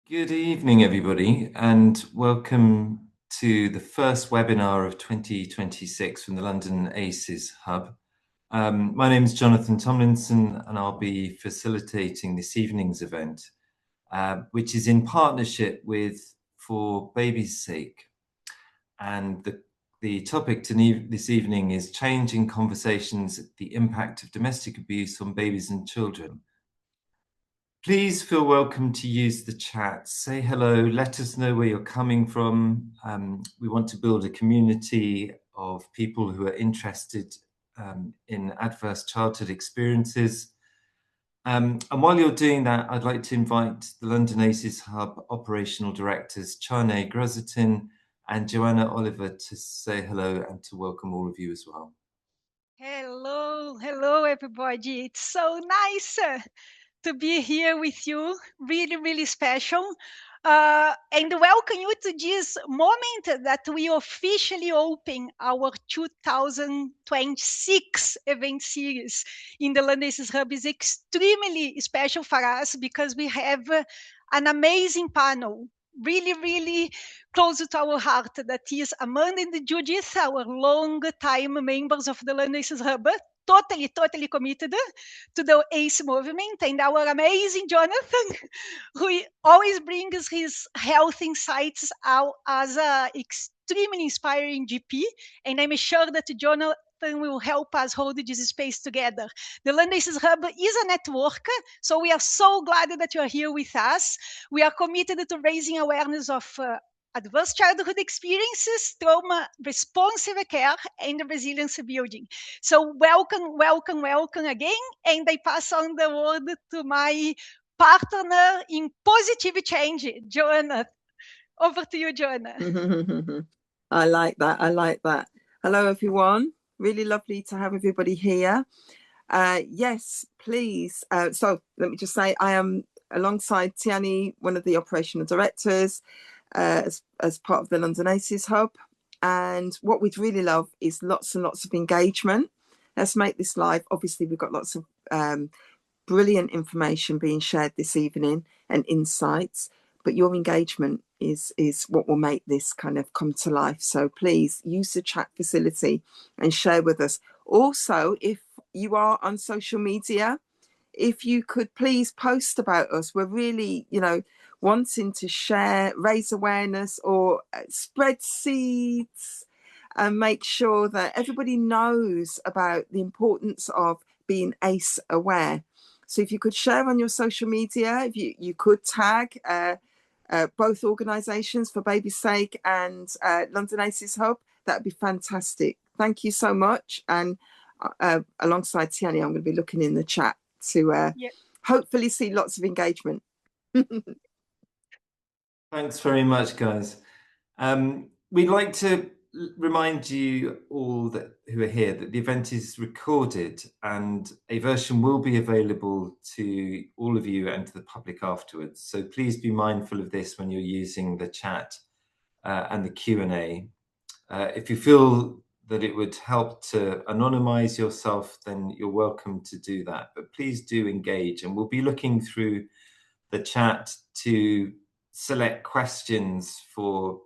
Good evening, everybody, and welcome to the first webinar of 2026 from the London ACES Hub. My name is Jonathon Tomlinson, and I'll be facilitating this evening's event, which is in partnership with For Baby's Sake. And the topic this evening is Changing Conversations, the Impact of Domestic Abuse on Babies and Children. Please feel welcome to use the chat. Say hello, let us know where you're coming from. We want to build a community of people who are interested in adverse childhood experiences. And while you're doing that, I'd like to invite the London ACES Hub operational directors, Chane Gruzitin and Joanna Oliver, to say hello and to welcome all of you as well. Hello everybody. It's so nice to be here with you. Really special. And welcome you to this moment that we officially open our 2026 event series in the London ACES Hub. Is extremely special for us because we have an amazing panel, really close to our heart, that is Amanda and Judith, our long time members of the London ACES Hub, totally committed to the ACE movement, and our amazing Jonathon, who always brings his health insights out as an extremely inspiring GP, and I'm sure that Jonathon will help us hold this space together. The London ACES Hub is a network, so we are so glad that you are here with us. We are committed to raising awareness of adverse childhood experiences, trauma, responsive care, and resilience building. So welcome again. And I pass on the word to my partner in positive change, Joanna. Over to you, Joanna. I like that. Hello, everyone. Really lovely to have everybody here. Yes, please. So let me just say, I am alongside Tiani, one of the operational directors, as part of the London ACES Hub. And what we'd really love is lots and lots of engagement. Let's make this live. Obviously, we've got lots of brilliant information being shared this evening and insights, but your engagement is what will make this kind of come to life. So please use the chat facility and share with us. Also, if you are on social media, if you could please post about us. We're really, wanting to share, raise awareness, or spread seeds and make sure that everybody knows about the importance of being ACE aware. So if you could share on your social media, if you could tag both organisations, For Baby's Sake and London ACES Hub, that would be fantastic. Thank you so much. And alongside Tiani, I'm going to be looking in the chat to hopefully see lots of engagement. Thanks very much, guys. We'd like to remind you all who are here that the event is recorded and a version will be available to all of you and to the public afterwards. So please be mindful of this when you're using the chat and the Q&A. If you feel that it would help to anonymize yourself, then you're welcome to do that. But please do engage, and we'll be looking through the chat to select questions for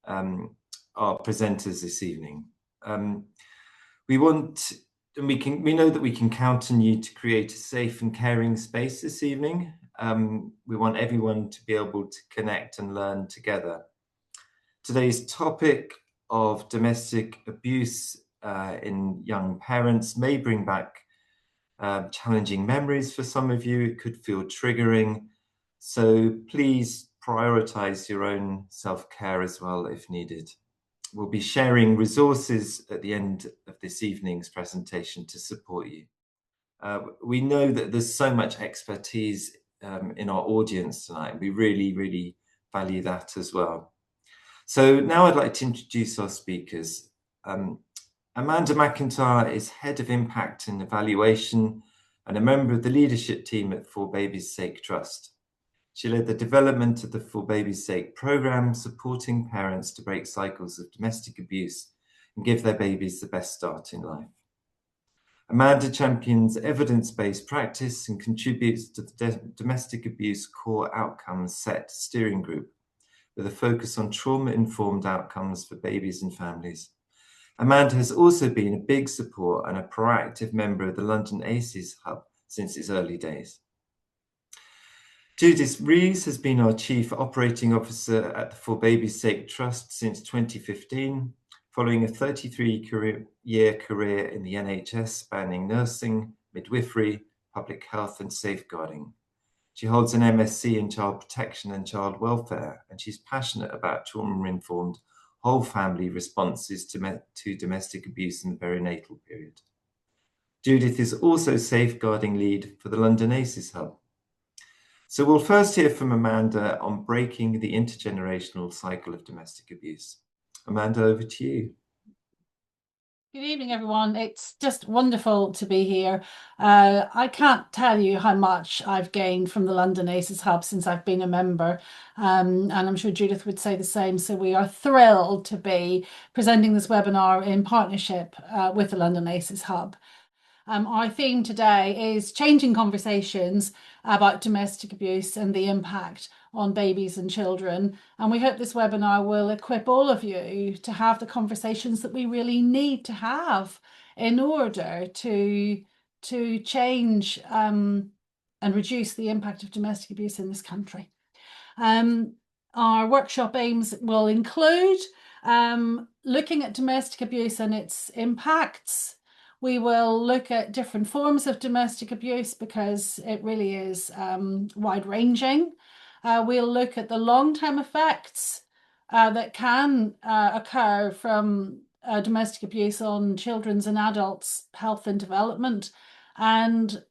our presenters this evening. We know that we can count on you to create a safe and caring space this evening. We want everyone to be able to connect and learn together. Today's topic of domestic abuse in young parents may bring back challenging memories for some of you. It could feel triggering. So please prioritize your own self-care as well if needed. We'll be sharing resources at the end of this evening's presentation to support you. We know that there's so much expertise in our audience tonight. We really value that as well. So now I'd like to introduce our speakers. Amanda McIntyre is Head of Impact and Evaluation and a member of the leadership team at For Baby's Sake Trust. She led the development of the For Baby's Sake programme, supporting parents to break cycles of domestic abuse and give their babies the best start in life. Amanda champions evidence-based practice and contributes to the Domestic Abuse Core Outcomes Set steering group, with a focus on trauma-informed outcomes for babies and families. Amanda has also been a big support and a proactive member of the London ACEs Hub since its early days. Judith Rees has been our Chief Operating Officer at the For Baby's Sake Trust since 2015, following a 33-year career in the NHS spanning nursing, midwifery, public health and safeguarding. She holds an MSc in child protection and child welfare, and she's passionate about trauma-informed whole family responses to domestic abuse in the perinatal period. Judith is also safeguarding lead for the London ACEs Hub. So we'll first hear from Amanda on breaking the intergenerational cycle of domestic abuse. Amanda, over to you. Good evening, everyone. It's just wonderful to be here. I can't tell you how much I've gained from the London ACEs Hub since I've been a member, and I'm sure Judith would say the same. So we are thrilled to be presenting this webinar in partnership with the London ACEs Hub. Our theme today is changing conversations about domestic abuse and the impact on babies and children. And we hope this webinar will equip all of you to have the conversations that we really need to have in order to change and reduce the impact of domestic abuse in this country. Our workshop aims will include looking at domestic abuse and its impacts. We will look at different forms of domestic abuse because it really is wide-ranging. We'll look at the long-term effects that can occur from domestic abuse on children's and adults' health and development. And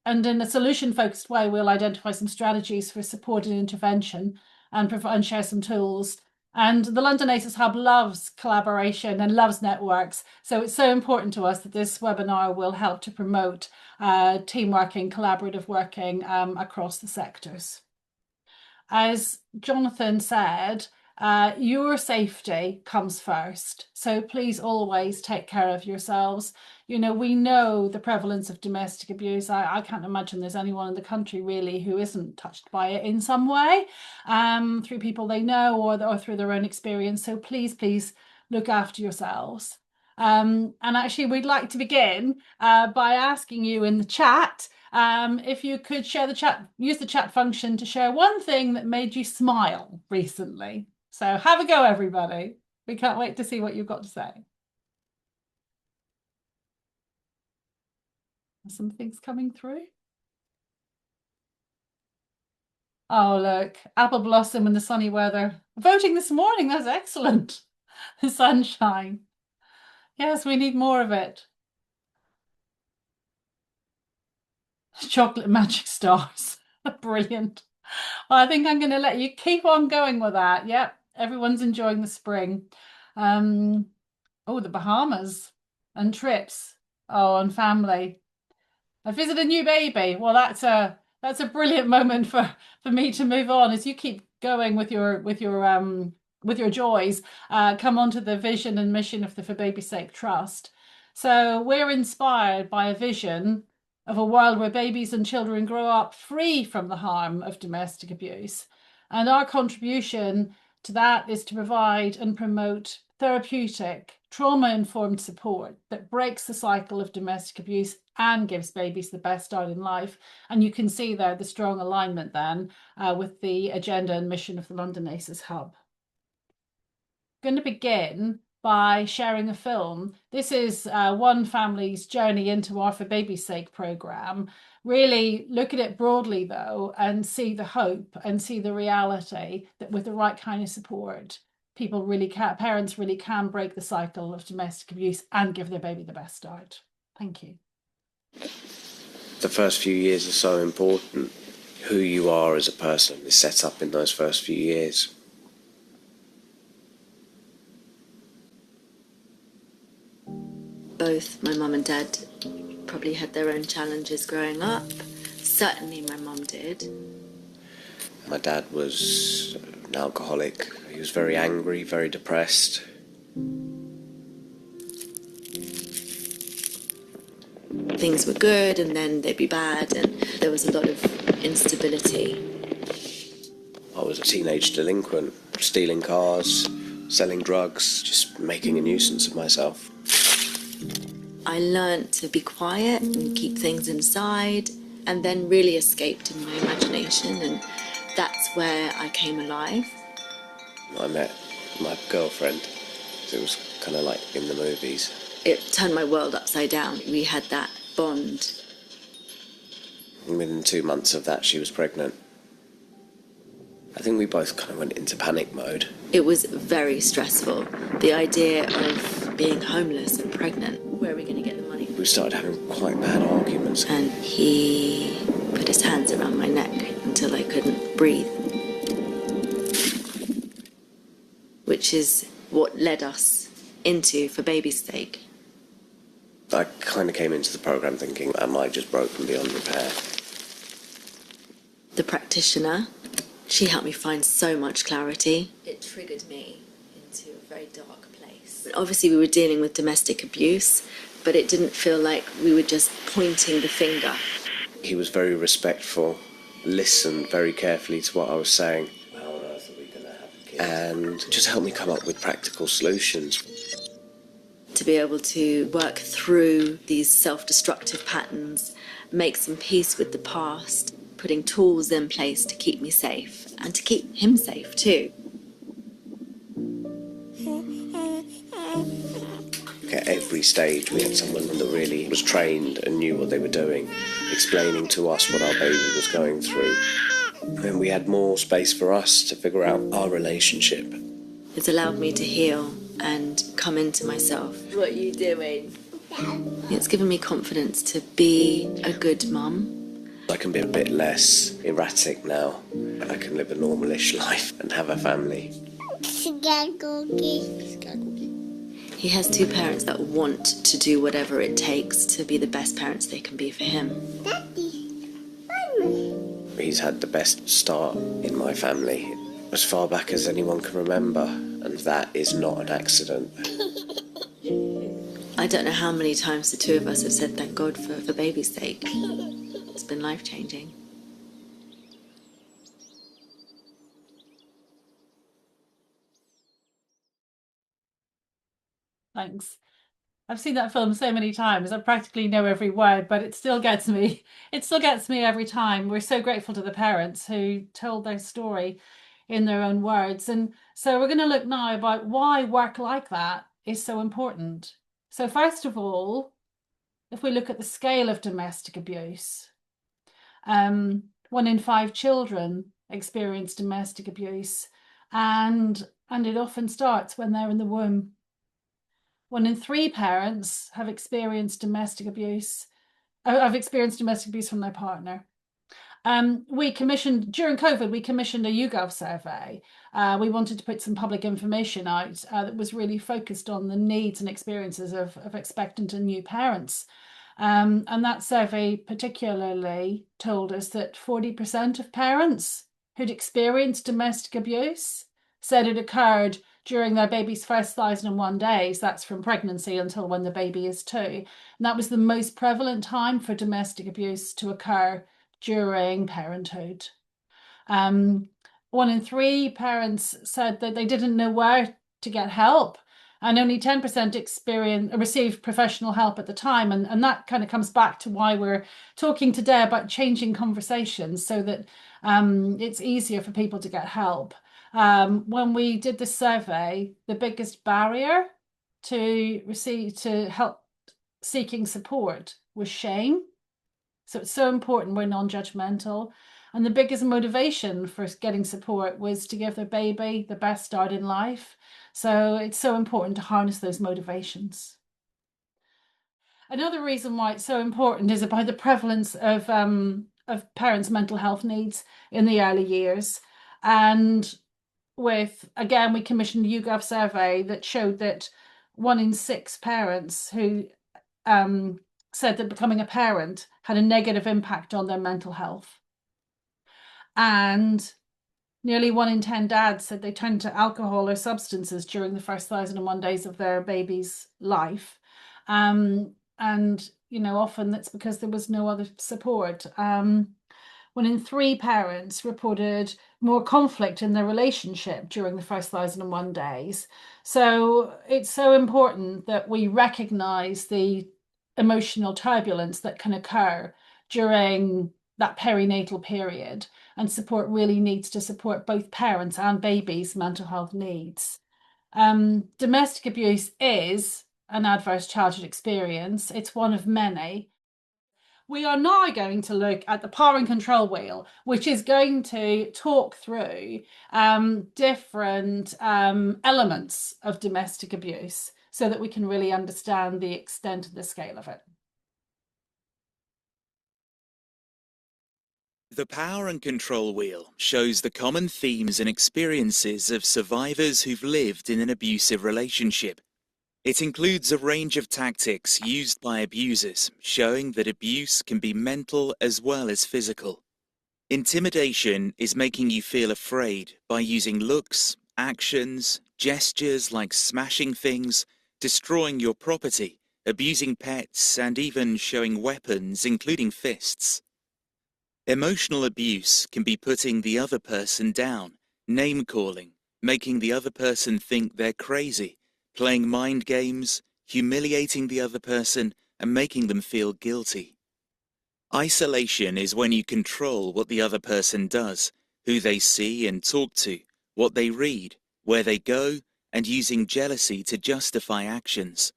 in a solution-focused way, we'll identify some strategies for supported intervention and share some tools. And the London ACEs Hub loves collaboration and loves networks. So it's so important to us that this webinar will help to promote team working, collaborative working across the sectors. As Jonathon said, your safety comes first. So please always take care of yourselves. You know, we know the prevalence of domestic abuse. I can't imagine there's anyone in the country really who isn't touched by it in some way, through people they know or through their own experience. So please, please look after yourselves. And actually, we'd like to begin by asking you in the chat if you could share the chat, use the chat function to share one thing that made you smile recently. So have a go, everybody. We can't wait to see what you've got to say. Some things coming through. Oh, look, apple blossom in the sunny weather. Voting this morning, that's excellent. The sunshine. Yes, we need more of it. Chocolate magic stars. Brilliant. Well, I think I'm going to let you keep on going with that. Yep, everyone's enjoying the spring. Oh, the Bahamas and trips. Oh, and family. I visit a new baby. Well, that's a brilliant moment for me to move on as you keep going with your joys. Come on to the vision and mission of the For Baby's Sake Trust. So we're inspired by a vision of a world where babies and children grow up free from the harm of domestic abuse. And our contribution to that is to provide and promote therapeutic, trauma-informed support that breaks the cycle of domestic abuse and gives babies the best start in life. And you can see there the strong alignment then with the agenda and mission of the London ACEs Hub. I'm going to begin by sharing a film. This is one family's journey into our For Baby's Sake programme. Really look at it broadly though and see the hope and see the reality that with the right kind of support, parents really can break the cycle of domestic abuse and give their baby the best start. Thank you. The first few years are so important. Who you are as a person is set up in those first few years. Both my mum and dad probably had their own challenges growing up. Certainly my mum did. My dad was an alcoholic. He was very angry, very depressed. Things were good and then they'd be bad, and there was a lot of instability. I was a teenage delinquent, stealing cars, selling drugs, just making a nuisance of myself. I learnt to be quiet and keep things inside, and then really escaped in my imagination, and that's where I came alive. I met my girlfriend. It was kind of like in the movies. It turned my world upside down. We had that bond. And within 2 months of that, she was pregnant. I think we both kind of went into panic mode. It was very stressful. The idea of being homeless and pregnant. Where are we going to get the money? We started having quite bad arguments. And he put his hands around my neck until I couldn't breathe. Which is what led us into For Baby's Sake. I kind of came into the programme thinking, am I just broken beyond repair? The practitioner, she helped me find so much clarity. It triggered me into a very dark place. Obviously we were dealing with domestic abuse, but it didn't feel like we were just pointing the finger. He was very respectful, listened very carefully to what I was saying. How on earth are we going to have a kid? And just helped me come up with practical solutions. To be able to work through these self-destructive patterns, make some peace with the past, putting tools in place to keep me safe and to keep him safe too. At every stage we had someone that really was trained and knew what they were doing, explaining to us what our baby was going through. And we had more space for us to figure out our relationship. It's allowed me to heal and come into myself. What are you doing? It's given me confidence to be a good mum. I can be a bit less erratic now. I can live a normalish life and have a family. He has two parents that want to do whatever it takes to be the best parents they can be for him. He's had the best start in my family, as far back as anyone can remember, and that is not an accident. I don't know how many times the two of us have said thank God for baby's sake. It's been life-changing. Thanks. I've seen that film so many times. I practically know every word, but it still gets me. It still gets me every time. We're so grateful to the parents who told their story in their own words. And so we're going to look now about why work like that is so important. So first of all, if we look at the scale of domestic abuse, 1 in 5 children experience domestic abuse, and it often starts when they're in the womb. 1 in 3 parents have experienced domestic abuse. Have experienced domestic abuse from their partner. During COVID, we commissioned a YouGov survey. We wanted to put some public information out that was really focused on the needs and experiences of expectant and new parents. And that survey particularly told us that 40% of parents who'd experienced domestic abuse said it occurred during their baby's first 1,001 days. That's from pregnancy until when the baby is 2. And that was the most prevalent time for domestic abuse to occur during parenthood. 1 in 3 parents said that they didn't know where to get help, and only 10% received professional help at the time. And that kind of comes back to why we're talking today about changing conversations so that it's easier for people to get help. When we did the survey, the biggest barrier to help seeking support was shame. So it's so important we're non-judgmental. And the biggest motivation for getting support was to give their baby the best start in life. So it's so important to harness those motivations. Another reason why it's so important is about the prevalence of parents' mental health needs in the early years. And we commissioned a YouGov survey that showed that 1 in 6 parents who said that becoming a parent had a negative impact on their mental health. And nearly 1 in 10 dads said they turned to alcohol or substances during the first 1,001 days of their baby's life. And often that's because there was no other support. 1 in 3 parents reported more conflict in their relationship during the first 1,001 days. So it's so important that we recognize the emotional turbulence that can occur during that perinatal period, and support really needs to support both parents and babies' mental health needs. Domestic abuse is an adverse childhood experience. It's one of many. We are now going to look at the power and control wheel, which is going to talk through different elements of domestic abuse so that we can really understand the extent of the scale of it. The Power and Control Wheel shows the common themes and experiences of survivors who've lived in an abusive relationship. It includes a range of tactics used by abusers, showing that abuse can be mental as well as physical. Intimidation is making you feel afraid by using looks, actions, gestures like smashing things, destroying your property, abusing pets, and even showing weapons, including fists. Emotional abuse can be putting the other person down, name-calling, making the other person think they're crazy, playing mind games, humiliating the other person, and making them feel guilty. Isolation is when you control what the other person does, who they see and talk to, what they read, where they go, and using jealousy to justify actions.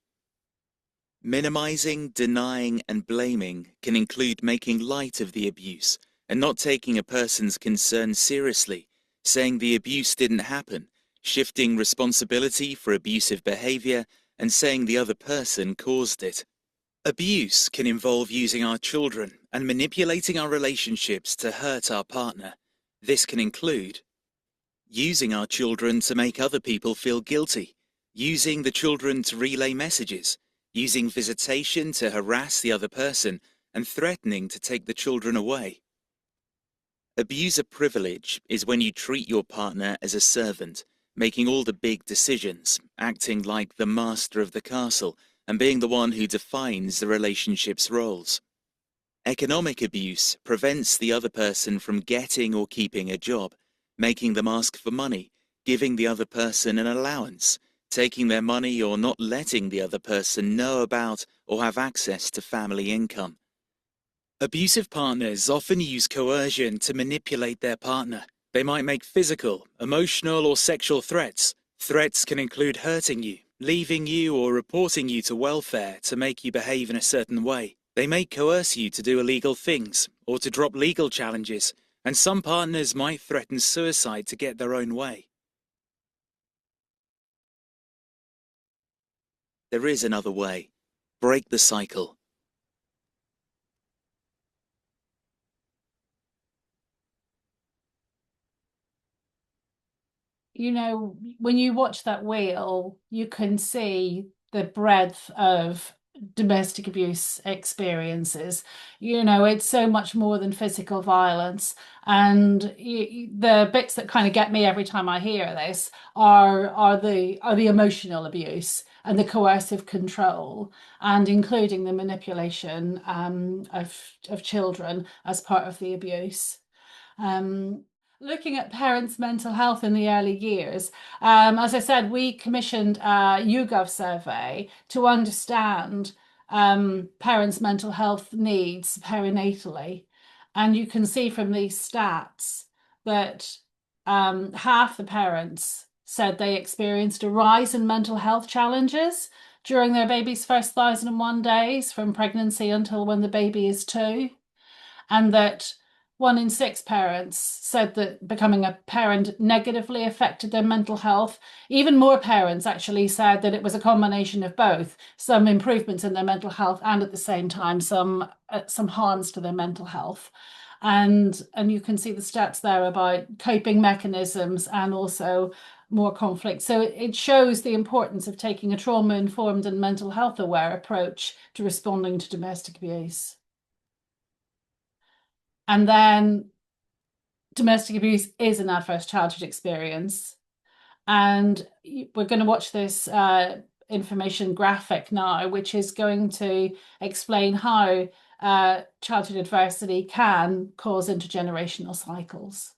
Minimizing, denying, and blaming can include making light of the abuse and not taking a person's concern seriously, saying the abuse didn't happen, shifting responsibility for abusive behavior, and saying the other person caused it. Abuse can involve using our children and manipulating our relationships to hurt our partner. This can include using our children to make other people feel guilty, using the children to relay messages, using visitation to harass the other person, and threatening to take the children away. Abuser privilege is when you treat your partner as a servant, making all the big decisions, acting like the master of the castle, and being the one who defines the relationship's roles. Economic abuse prevents the other person from getting or keeping a job, making them ask for money, giving the other person an allowance, taking their money or not letting the other person know about or have access to family income. Abusive partners often use coercion to manipulate their partner. They might make physical, emotional, or sexual threats. Threats can include hurting you, leaving you, or reporting you to welfare to make you behave in a certain way. They may coerce you to do illegal things or to drop legal challenges, and some partners might threaten suicide to get their own way. There is another way. Break the cycle. When you watch that wheel, you can see the breadth of domestic abuse experiences. It's so much more than physical violence. And the bits that kind of get me every time I hear this are the emotional abuse and the coercive control, and including the manipulation of children as part of the abuse. Looking at parents' mental health in the early years, as I said, we commissioned a YouGov survey to understand parents' mental health needs perinatally. And you can see from these stats that half the parents said they experienced a rise in mental health challenges during their baby's first 1,001 days, from pregnancy until when the baby is 2, and that 1 in 6 parents said that becoming a parent negatively affected their mental health. Even more parents actually said that it was a combination of both, some improvements in their mental health and at the same time some harms to their mental health. And you can see the stats there about coping mechanisms and also more conflict. So it shows the importance of taking a trauma-informed and mental health aware approach to responding to domestic abuse. And then domestic abuse is an adverse childhood experience. And we're going to watch this information graphic now, which is going to explain how childhood adversity can cause intergenerational cycles.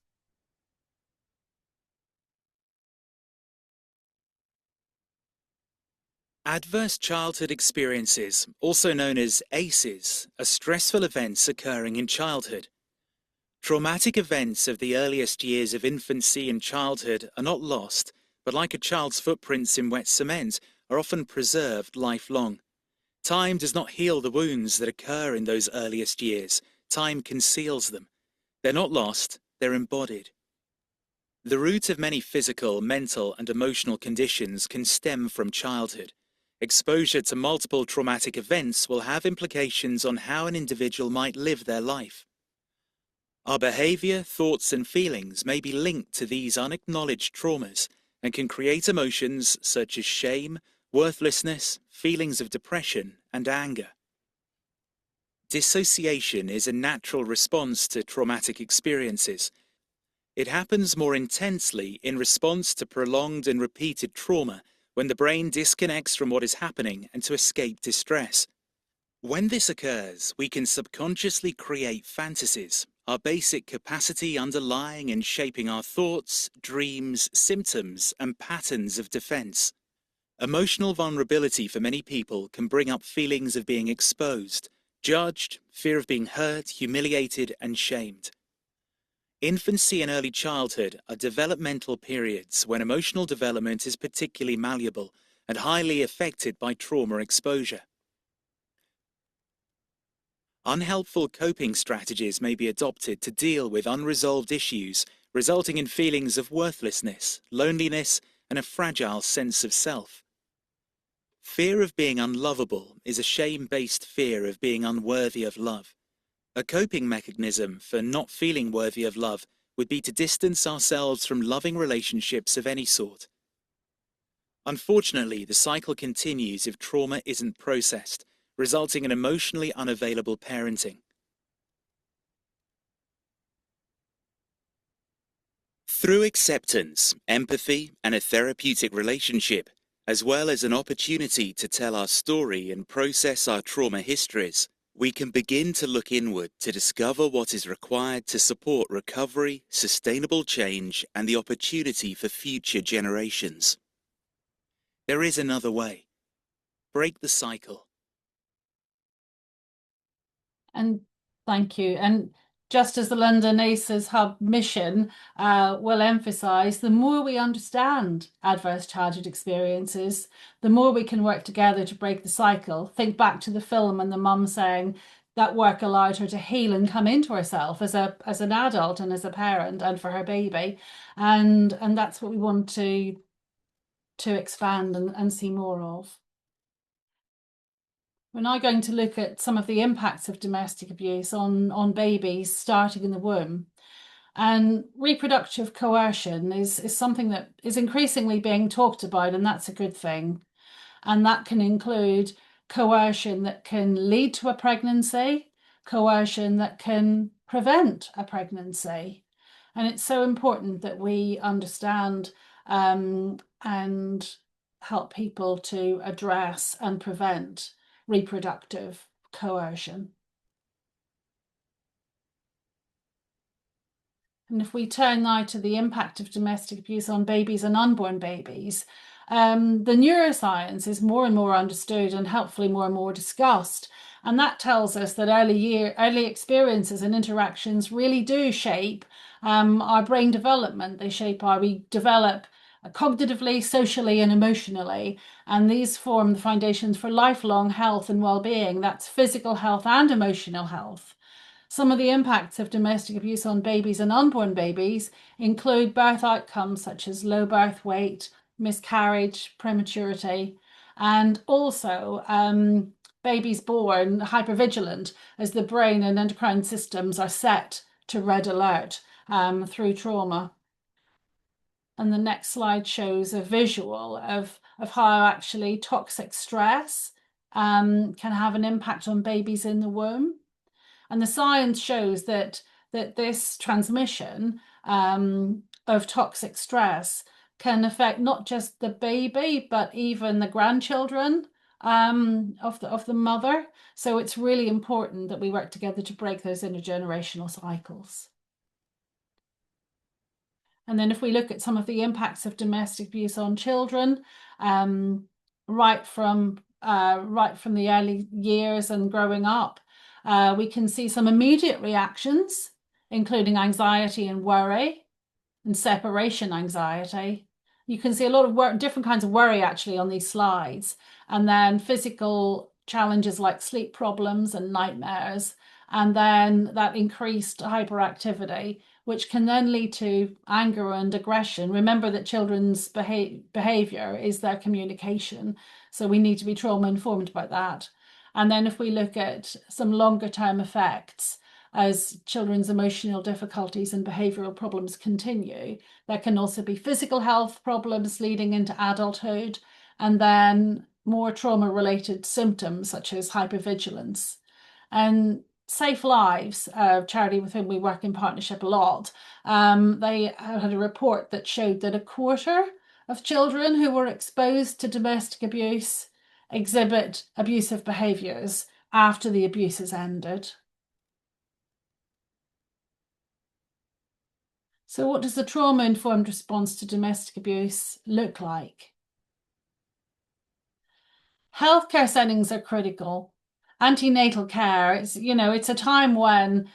Adverse childhood experiences, also known as ACEs, are stressful events occurring in childhood. Traumatic events of the earliest years of infancy and childhood are not lost, but like a child's footprints in wet cement, are often preserved lifelong. Time does not heal the wounds that occur in those earliest years. Time conceals them. They're not lost, they're embodied. The root of many physical, mental, and emotional conditions can stem from childhood. Exposure to multiple traumatic events will have implications on how an individual might live their life. Our behavior, thoughts, and feelings may be linked to these unacknowledged traumas and can create emotions such as shame, worthlessness, feelings of depression, and anger. Dissociation is a natural response to traumatic experiences. It happens more intensely in response to prolonged and repeated trauma, when the brain disconnects from what is happening and to escape distress. When this occurs, we can subconsciously create fantasies, our basic capacity underlying and shaping our thoughts, dreams, symptoms, and patterns of defense. Emotional vulnerability for many people can bring up feelings of being exposed, judged, fear of being hurt, humiliated, and shamed. Infancy and early childhood are developmental periods when emotional development is particularly malleable and highly affected by trauma exposure. Unhelpful coping strategies may be adopted to deal with unresolved issues, resulting in feelings of worthlessness, loneliness, and a fragile sense of self. Fear of being unlovable is a shame-based fear of being unworthy of love. A coping mechanism for not feeling worthy of love would be to distance ourselves from loving relationships of any sort. Unfortunately, the cycle continues if trauma isn't processed, resulting in emotionally unavailable parenting. Through acceptance, empathy, and a therapeutic relationship, as well as an opportunity to tell our story and process our trauma histories, we can begin to look inward to discover what is required to support recovery, sustainable change, and the opportunity for future generations. There is another way. Break the cycle. And thank you. And just as the London ACEs Hub mission will emphasise, the more we understand adverse childhood experiences, the more we can work together to break the cycle. Think back to the film and the mum saying that work allowed her to heal and come into herself as an adult and as a parent and for her baby. And that's what we want to expand and see more of. We're now going to look at some of the impacts of domestic abuse on babies starting in the womb. And reproductive coercion is something that is increasingly being talked about, and that's a good thing. And that can include coercion that can lead to a pregnancy, coercion that can prevent a pregnancy. And it's so important that we understand and help people to address and prevent reproductive coercion. And if we turn now to the impact of domestic abuse on babies and unborn babies, the neuroscience is more and more understood and helpfully more and more discussed. And that tells us that early experiences and interactions really do shape our brain development. They shape how we develop cognitively, socially, and emotionally. And these form the foundations for lifelong health and well-being. That's physical health and emotional health. Some of the impacts of domestic abuse on babies and unborn babies include birth outcomes such as low birth weight, miscarriage, prematurity, and also babies born hypervigilant as the brain and endocrine systems are set to red alert through trauma. And the next slide shows a visual of how actually toxic stress can have an impact on babies in the womb. And the science shows that this transmission of toxic stress can affect not just the baby, but even the grandchildren of the mother. So it's really important that we work together to break those intergenerational cycles. And then if we look at some of the impacts of domestic abuse on children, right from the early years and growing up, we can see some immediate reactions, including anxiety and worry and separation anxiety. You can see a lot of different kinds of worry actually on these slides. And then physical challenges like sleep problems and nightmares, and then that increased hyperactivity, which can then lead to anger and aggression. Remember that children's behavior is their communication, so we need to be trauma informed about that. And then if we look at some longer term effects, as children's emotional difficulties and behavioral problems continue, there can also be physical health problems leading into adulthood, and then more trauma-related symptoms such as hypervigilance. And Safe Lives, a charity with whom we work in partnership a lot, they had a report that showed that a quarter of children who were exposed to domestic abuse exhibit abusive behaviours after the abuse has ended. So what does the trauma-informed response to domestic abuse look like? Healthcare settings are critical. Antenatal care, it's a time when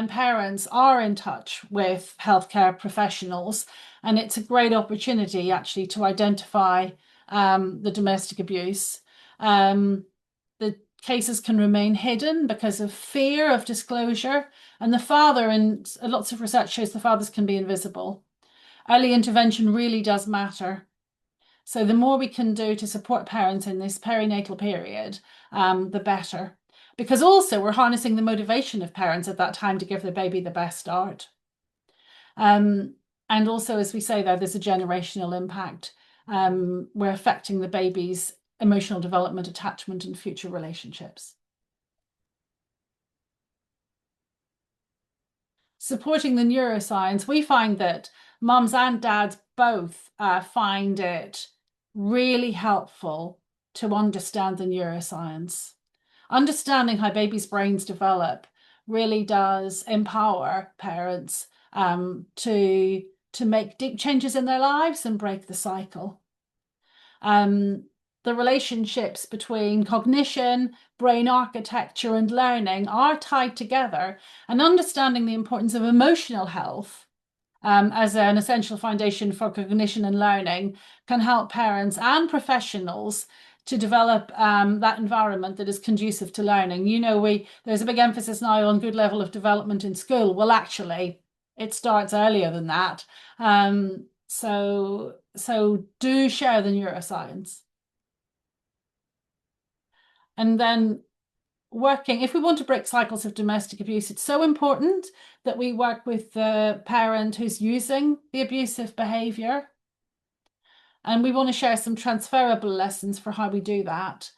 parents are in touch with healthcare professionals, and it's a great opportunity actually to identify the domestic abuse. The cases can remain hidden because of fear of disclosure, and the father, and lots of research shows the fathers can be invisible. Early intervention really does matter. So the more we can do to support parents in this perinatal period, the better. Because also we're harnessing the motivation of parents at that time to give their baby the best start. And also, as we say there's a generational impact. We're affecting the baby's emotional development, attachment, and future relationships. Supporting the neuroscience, we find that mums and dads both find it really helpful to understand the neuroscience. Understanding how babies' brains develop really does empower parents to make deep changes in their lives and break the cycle. The relationships between cognition, brain architecture, and learning are tied together, and understanding the importance of emotional health as an essential foundation for cognition and learning can help parents and professionals to develop that environment that is conducive to learning. There's a big emphasis now on good level of development in school. Well, actually, it starts earlier than that. So do share the neuroscience. And then if we want to break cycles of domestic abuse, it's so important that we work with the parent who's using the abusive behaviour. And we want to share some transferable lessons for how we do that.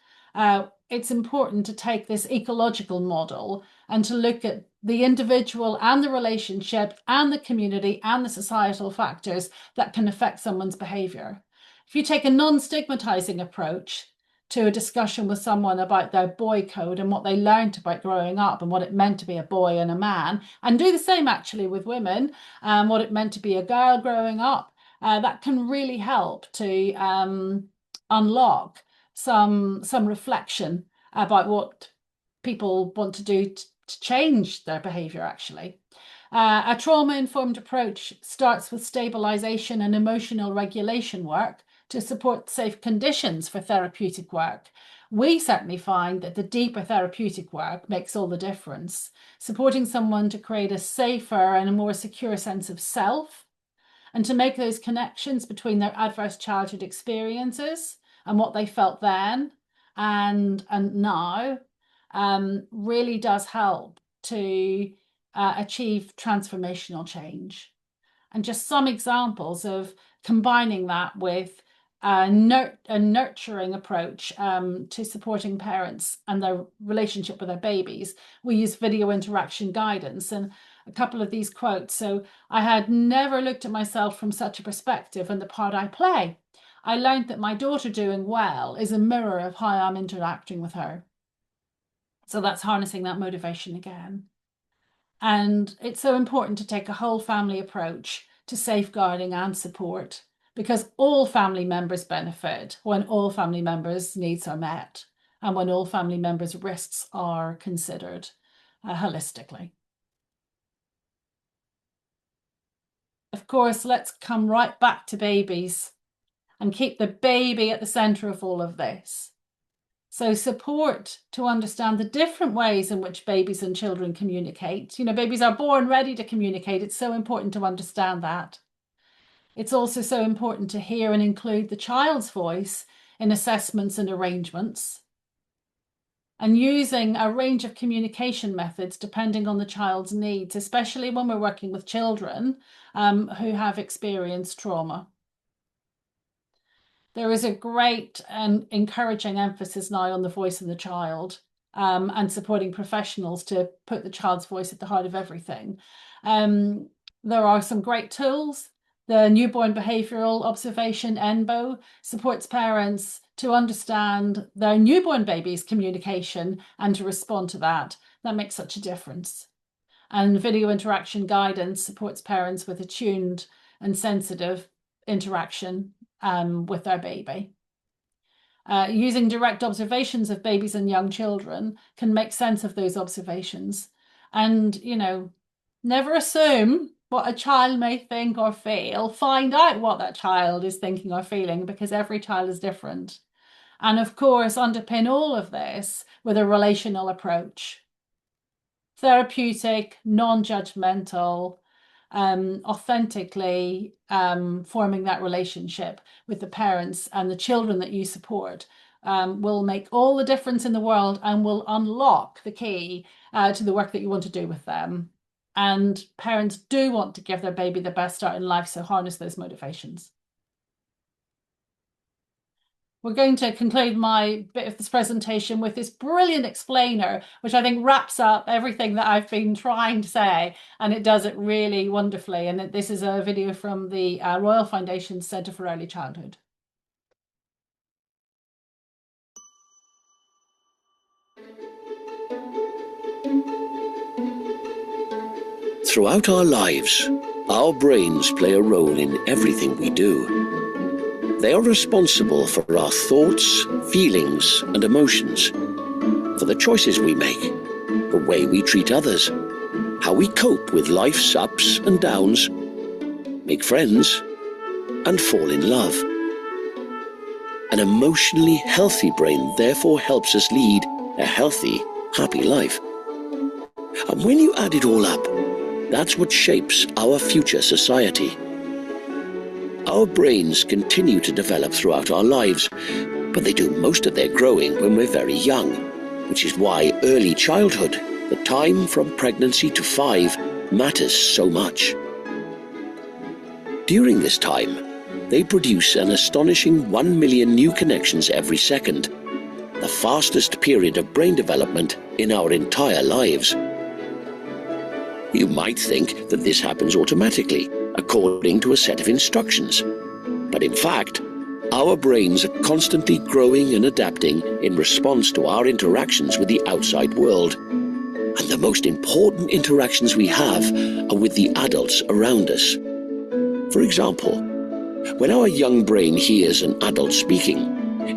It's important to take this ecological model and to look at the individual and the relationship and the community and the societal factors that can affect someone's behaviour. If you take a non-stigmatizing approach to a discussion with someone about their boy code and what they learned about growing up and what it meant to be a boy and a man, and do the same actually with women, what it meant to be a girl growing up, that can really help to unlock some reflection about what people want to do to change their behaviour actually. A trauma-informed approach starts with stabilisation and emotional regulation work to support safe conditions for therapeutic work. We certainly find that the deeper therapeutic work makes all the difference, supporting someone to create a safer and a more secure sense of self, and to make those connections between their adverse childhood experiences and what they felt then and now really does help to achieve transformational change. And just some examples of combining that with a nurturing approach to supporting parents and their relationship with their babies. We use video interaction guidance, and a couple of these quotes. So I had never looked at myself from such a perspective and the part I play. I learned that my daughter doing well is a mirror of how I'm interacting with her. So that's harnessing that motivation again. And it's so important to take a whole family approach to safeguarding and support, because all family members benefit when all family members' needs are met and when all family members' risks are considered holistically. Of course, let's come right back to babies and keep the baby at the centre of all of this. So support to understand the different ways in which babies and children communicate. You know, babies are born ready to communicate. It's so important to understand that. It's also so important to hear and include the child's voice in assessments and arrangements, and using a range of communication methods depending on the child's needs, especially when we're working with children who have experienced trauma. There is a great and encouraging emphasis now on the voice of the child and supporting professionals to put the child's voice at the heart of everything. There are some great tools. The Newborn Behavioural Observation, NBO, supports parents to understand their newborn baby's communication and to respond to that. That makes such a difference. And video interaction guidance supports parents with attuned and sensitive interaction with their baby. Using direct observations of babies and young children can make sense of those observations. And, you know, never assume what a child may think or feel. Find out what that child is thinking or feeling, because every child is different. And of course, underpin all of this with a relational approach. Therapeutic, non-judgmental, authentically forming that relationship with the parents and the children that you support will make all the difference in the world and will unlock the key to the work that you want to do with them. And parents do want to give their baby the best start in life, so harness those motivations. We're going to conclude my bit of this presentation with this brilliant explainer, which I think wraps up everything that I've been trying to say, and it does it really wonderfully. And this is a video from the Royal Foundation Centre for Early Childhood. Throughout our lives, our brains play a role in everything we do. They are responsible for our thoughts, feelings, and emotions, for the choices we make, the way we treat others, how we cope with life's ups and downs, make friends, and fall in love. An emotionally healthy brain therefore helps us lead a healthy, happy life. And when you add it all up, that's what shapes our future society. Our brains continue to develop throughout our lives, but they do most of their growing when we're very young, which is why early childhood, the time from pregnancy to 5, matters so much. During this time, they produce an astonishing 1 million new connections every second, the fastest period of brain development in our entire lives. You might think that this happens automatically, according to a set of instructions. But in fact, our brains are constantly growing and adapting in response to our interactions with the outside world. And the most important interactions we have are with the adults around us. For example, when our young brain hears an adult speaking,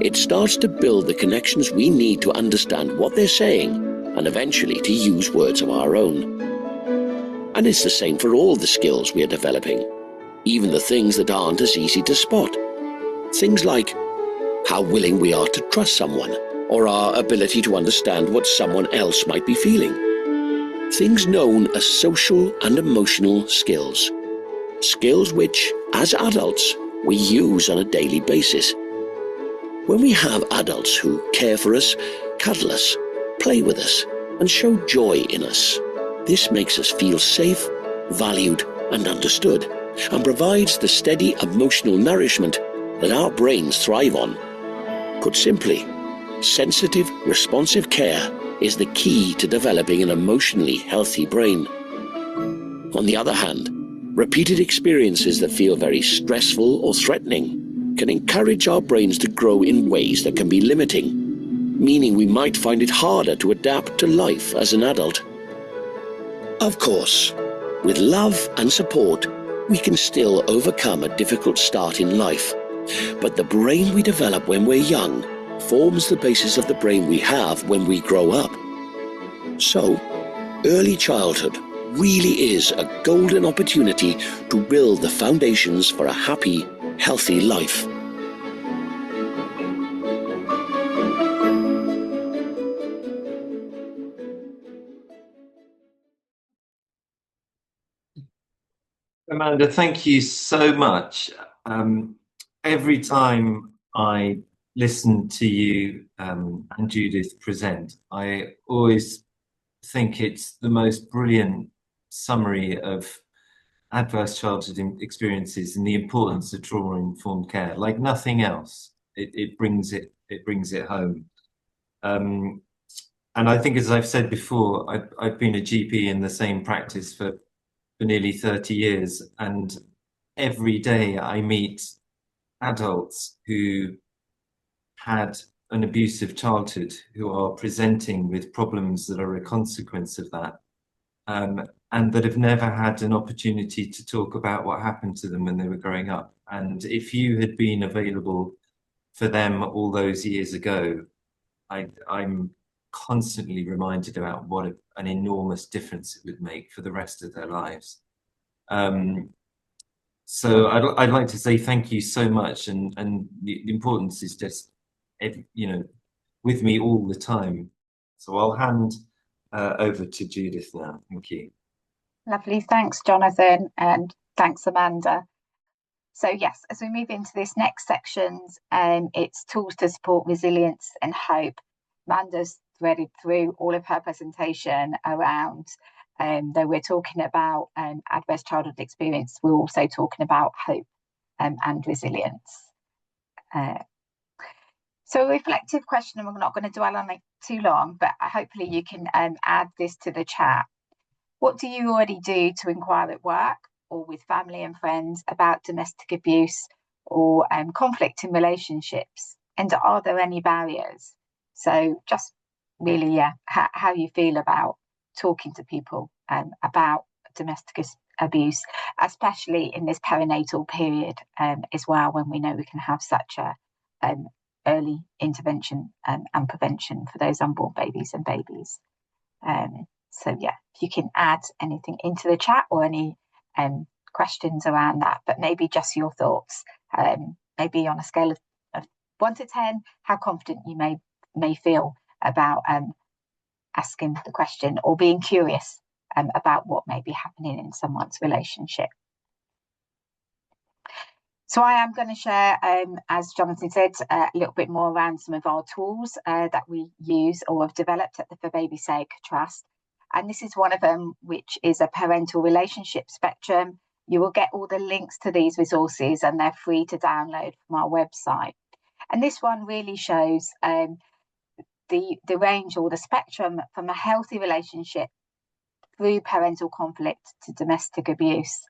it starts to build the connections we need to understand what they're saying and eventually to use words of our own. And it's the same for all the skills we are developing, even the things that aren't as easy to spot. Things like how willing we are to trust someone, or our ability to understand what someone else might be feeling. Things known as social and emotional skills. Skills which, as adults, we use on a daily basis. When we have adults who care for us, cuddle us, play with us, and show joy in us, this makes us feel safe, valued, and understood, and provides the steady emotional nourishment that our brains thrive on. Put simply, sensitive, responsive care is the key to developing an emotionally healthy brain. On the other hand, repeated experiences that feel very stressful or threatening can encourage our brains to grow in ways that can be limiting, meaning we might find it harder to adapt to life as an adult. Of course, with love and support, we can still overcome a difficult start in life. But the brain we develop when we're young forms the basis of the brain we have when we grow up. So, early childhood really is a golden opportunity to build the foundations for a happy, healthy life. Amanda, thank you so much. Every time I listen to you and Judith present, I always think it's the most brilliant summary of adverse childhood experiences and the importance of trauma-informed care. Like nothing else, it brings it home. And I think, as I've said before, I've been a GP in the same practice for nearly 30 years, and every day I meet adults who had an abusive childhood who are presenting with problems that are a consequence of that, and that have never had an opportunity to talk about what happened to them when they were growing up. And if you had been available for them all those years ago, I'm constantly reminded about what an enormous difference it would make for the rest of their lives. So I'd like to say thank you so much, and the importance is just, with me all the time. So I'll hand over to Judith now. Thank you. Lovely, thanks Jonathan, and thanks Amanda. So yes, as we move into this next section, it's tools to support resilience and hope. Amanda's threaded through all of her presentation around, though we're talking about adverse childhood experience, we're also talking about hope and resilience. So a reflective question, and we're not going to dwell on it too long, but hopefully you can add this to the chat. What do you already do to inquire at work or with family and friends about domestic abuse or conflict in relationships? And are there any barriers? So just really, how you feel about talking to people about domestic abuse, especially in this perinatal period as well, when we know we can have such a early intervention and prevention for those unborn babies and babies. So yeah, if you can add anything into the chat or any questions around that, but maybe just your thoughts, maybe on a scale of 1 to 10, how confident you may feel about asking the question or being curious about what may be happening in someone's relationship. So I am going to share, as Jonathan said, a little bit more around some of our tools that we use or have developed at the For Baby's Sake Trust. And this is one of them, which is a parental relationship spectrum. You will get all the links to these resources and they're free to download from our website. And this one really shows the range or the spectrum from a healthy relationship through parental conflict to domestic abuse,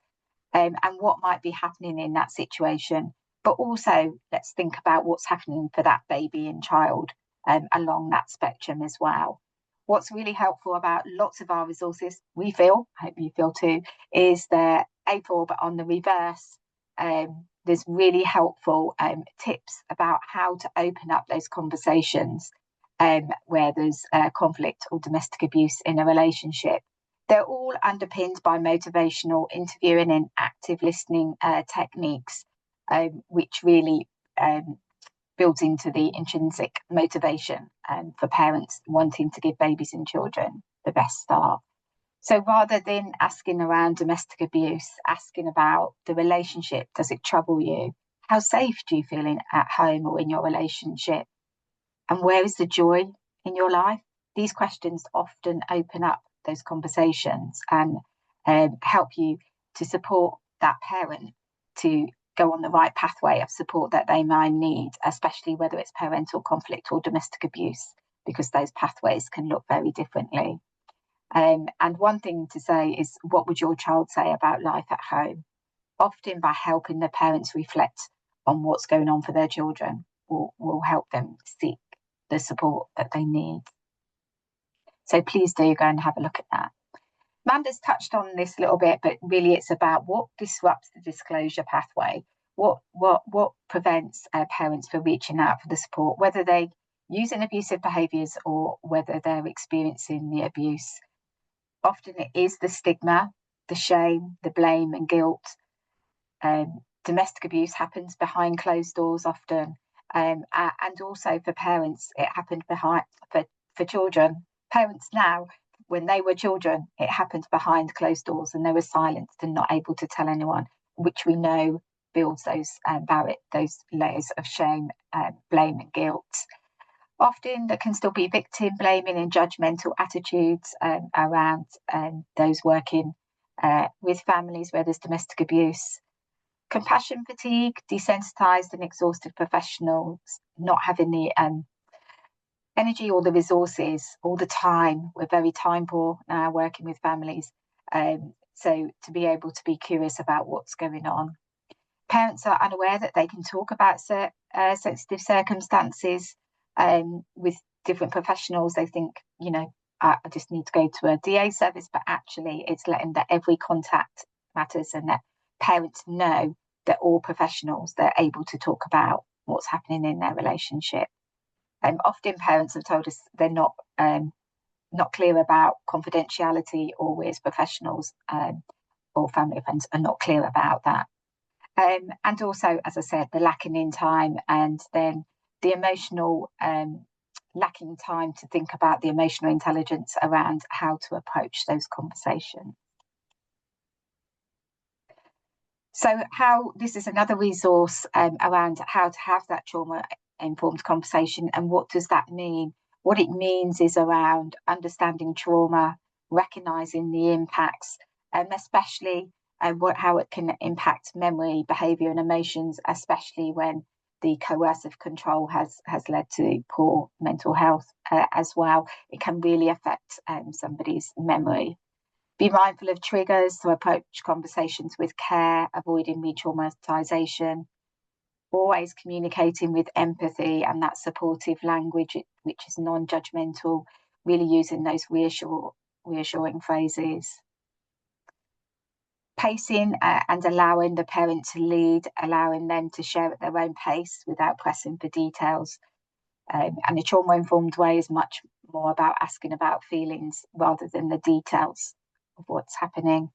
and what might be happening in that situation. But also let's think about what's happening for that baby and child along that spectrum as well. What's really helpful about lots of our resources, we feel, I hope you feel too, is they're A4, but on the reverse, there's really helpful tips about how to open up those conversations where there's conflict or domestic abuse in a relationship. They're all underpinned by motivational interviewing and active listening techniques, which really builds into the intrinsic motivation for parents wanting to give babies and children the best start. So rather than asking around domestic abuse, asking about the relationship, does it trouble you? How safe do you feel at home or in your relationship? And where is the joy in your life? These questions often open up those conversations and help you to support that parent to go on the right pathway of support that they might need, especially whether it's parental conflict or domestic abuse, because those pathways can look very differently. And one thing to say is, what would your child say about life at home? Often by helping the parents reflect on what's going on for their children will help them seek the support that they need. So please do go and have a look at that. Amanda's touched on this a little bit, but really it's about what disrupts the disclosure pathway, what prevents parents from reaching out for the support, whether they using abusive behaviours or whether they're experiencing the abuse. Often it is the stigma, the shame, the blame and guilt. Domestic abuse happens behind closed doors often, and also for parents, it happened for children. Parents now, when they were children, it happened behind closed doors and they were silenced and not able to tell anyone, which we know builds those layers of shame, blame and guilt. Often there can still be victim blaming and judgmental attitudes around those working with families where there's domestic abuse. Compassion fatigue, desensitised and exhausted professionals, not having the energy or the resources all the time. We're very time poor now working with families. So to be able to be curious about what's going on. Parents are unaware that they can talk about sensitive circumstances with different professionals. They think, I just need to go to a DA service, but actually it's letting that every contact matters and that parents know that all professionals, they're able to talk about what's happening in their relationship. Often parents have told us they're not clear about confidentiality, or we as professionals or family friends are not clear about that. And also, as I said, the lacking in time, and then the emotional lacking time to think about the emotional intelligence around how to approach those conversations. So this is another resource around how to have that trauma-informed conversation, and what does that mean? What it means is around understanding trauma, recognising the impacts, especially how it can impact memory, behaviour and emotions, especially when the coercive control has led to poor mental health as well. It can really affect somebody's memory. Be mindful of triggers to approach conversations with care, avoiding re-traumatisation, always communicating with empathy and that supportive language, which is non-judgmental, really using those reassuring phrases. Pacing and allowing the parent to lead, allowing them to share at their own pace without pressing for details. And the trauma-informed way is much more about asking about feelings rather than the details of what's happening.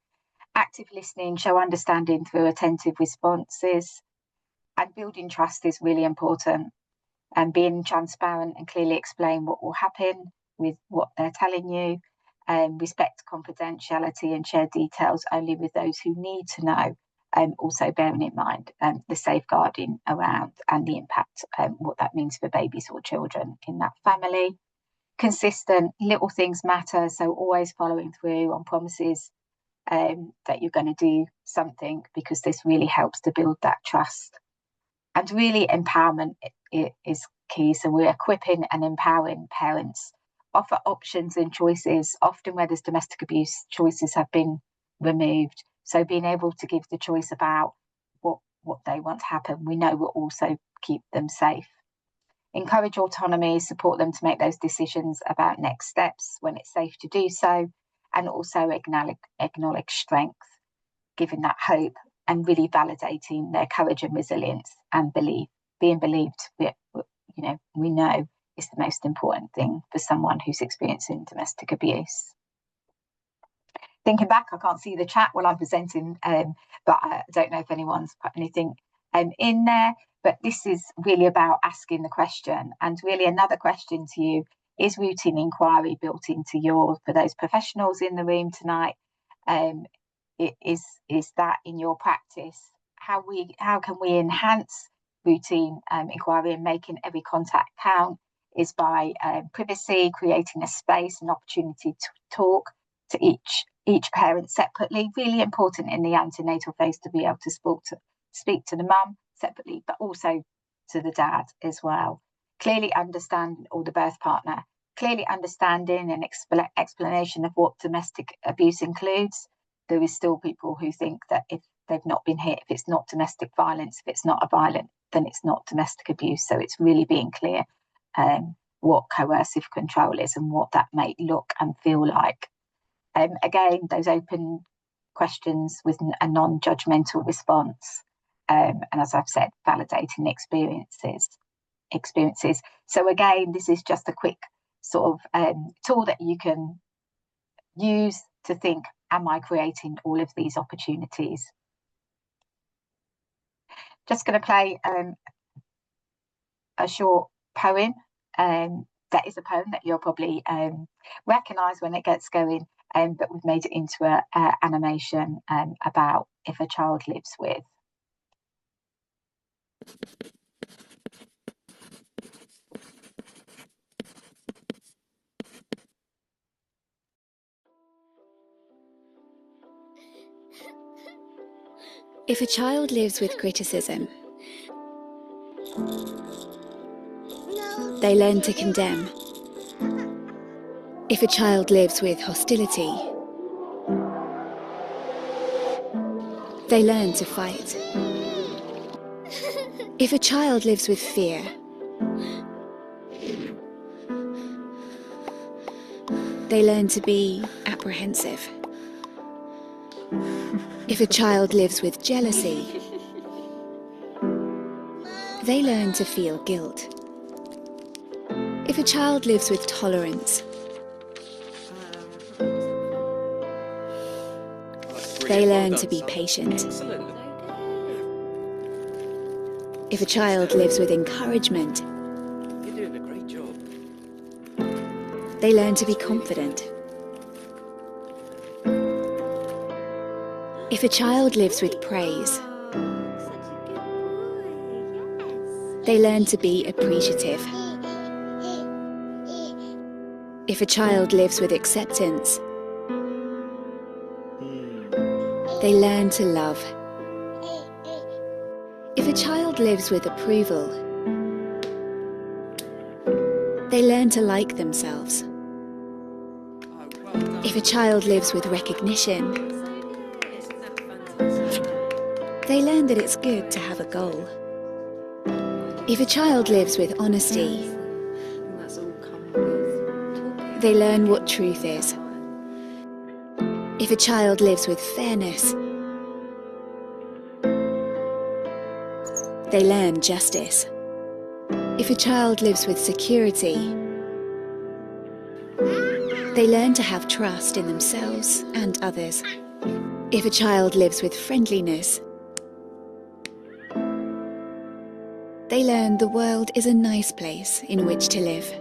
Active listening, show understanding through attentive responses, and building trust is really important. And being transparent and clearly explain what will happen with what they're telling you. Respect confidentiality and share details only with those who need to know. Also bearing in mind the safeguarding around and the impact, what that means for babies or children in that family. Consistent, little things matter, so always following through on promises that you're going to do something, because this really helps to build that trust. And really empowerment is key, so we're equipping and empowering parents. Offer options and choices. Often where there's domestic abuse, choices have been removed. So being able to give the choice about what they want to happen, we know will also keep them safe. Encourage autonomy, support them to make those decisions about next steps when it's safe to do so, and also acknowledge strength, giving that hope and really validating their courage and resilience and belief. Being believed, we know is the most important thing for someone who's experiencing domestic abuse. Thinking back, I can't see the chat while I'm presenting, but I don't know if anyone's put anything in there, but this is really about asking the question. And really another question to you, is routine inquiry built into for those professionals in the room tonight? Is that in your practice? How can we enhance routine inquiry and making every contact count? Is by privacy, creating a space and opportunity to talk to each parent separately. Really important in the antenatal phase to be able to speak to the mum separately, but also to the dad as well. Clearly understand, or the birth partner, clearly understanding and explanation of what domestic abuse includes, there is still people who think that if they've not been hit, if it's not domestic violence, if it's not a violent, then it's not domestic abuse. So it's really being clear what coercive control is and what that may look and feel like. Again, those open questions with a non-judgmental response. And as I've said, validating experiences. So again, this is just a quick sort of tool that you can use to think, am I creating all of these opportunities? Just going to play a short poem. That is a poem that you'll probably recognise when it gets going, but we've made it into an animation about if a child lives with. If a child lives with criticism, they learn to condemn. If a child lives with hostility, they learn to fight. If a child lives with fear, they learn to be apprehensive. If a child lives with jealousy, they learn to feel guilt. If a child lives with tolerance, they learn to be patient. If a child lives with encouragement, You're doing a great job. they learn to be confident. If a child lives with praise, they learn to be appreciative. If a child lives with acceptance, they learn to love. If a child lives with approval, they learn to like themselves. If a child lives with recognition, they learn that it's good to have a goal. If a child lives with honesty, they learn what truth is. If a child lives with fairness, they learn justice. If a child lives with security, they learn to have trust in themselves and others. If a child lives with friendliness, they learn the world is a nice place in which to live.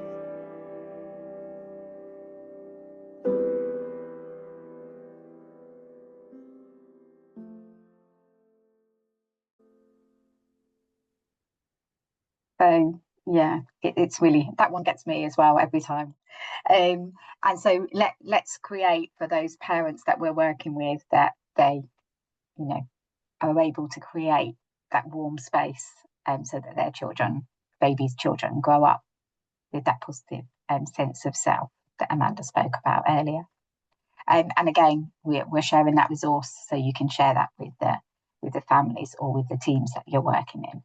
So yeah, it's really, that one gets me as well every time. And so let's create for those parents that we're working with that they, you know, are able to create that warm space so that their children, babies' children, grow up with that positive sense of self that Amanda spoke about earlier. And again, we're sharing that resource so you can share that with the families or with the teams that you're working in.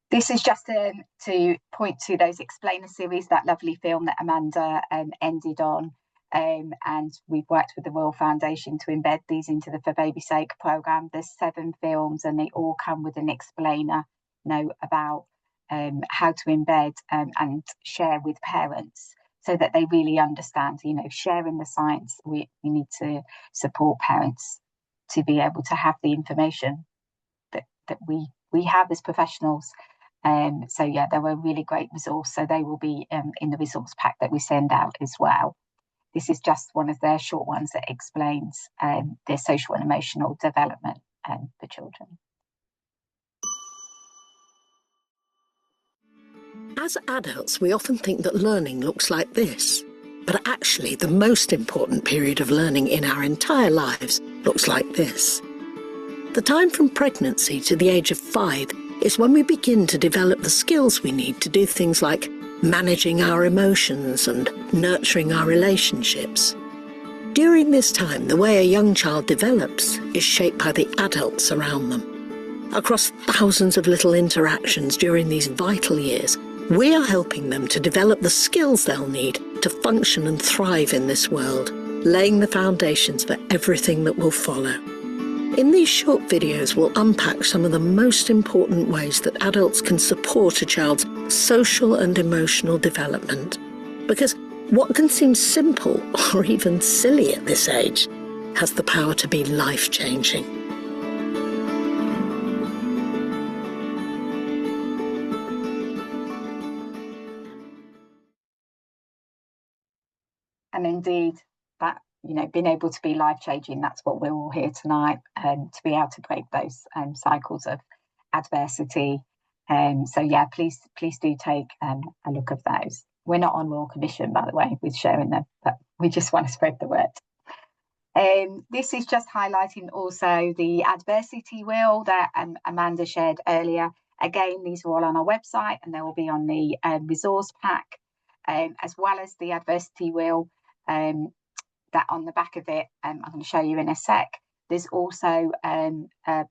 This is just to point to those explainer series, that lovely film that Amanda ended on. And we've worked with the Royal Foundation to embed these into the For Baby's Sake programme. There's 7 films and they all come with an explainer, you know, about how to embed and share with parents so that they really understand, you know, sharing the science. We need to support parents to be able to have the information that we have as professionals. So yeah, they were a really great resource. So they will be in the resource pack that we send out as well. This is just one of their short ones that explains their social and emotional development for children. As adults, we often think that learning looks like this. But actually, the most important period of learning in our entire lives looks like this. The time from pregnancy to the age of 5 is when we begin to develop the skills we need to do things like managing our emotions and nurturing our relationships. During this time, the way a young child develops is shaped by the adults around them. Across thousands of little interactions during these vital years, we are helping them to develop the skills they'll need to function and thrive in this world, laying the foundations for everything that will follow. In these short videos, we'll unpack some of the most important ways that adults can support a child's social and emotional development. Because what can seem simple or even silly at this age has the power to be life-changing. And indeed, that, being able to be life-changing, that's what we're all here tonight, to be able to break those cycles of adversity. So yeah, please do take a look at those. We're not on Royal Commission, by the way, with sharing them, but we just want to spread the word. This is just highlighting also the adversity wheel that Amanda shared earlier. Again, these are all on our website, and they will be on the resource pack, as well as the adversity wheel that on the back of it, I'm going to show you in a sec. There's also a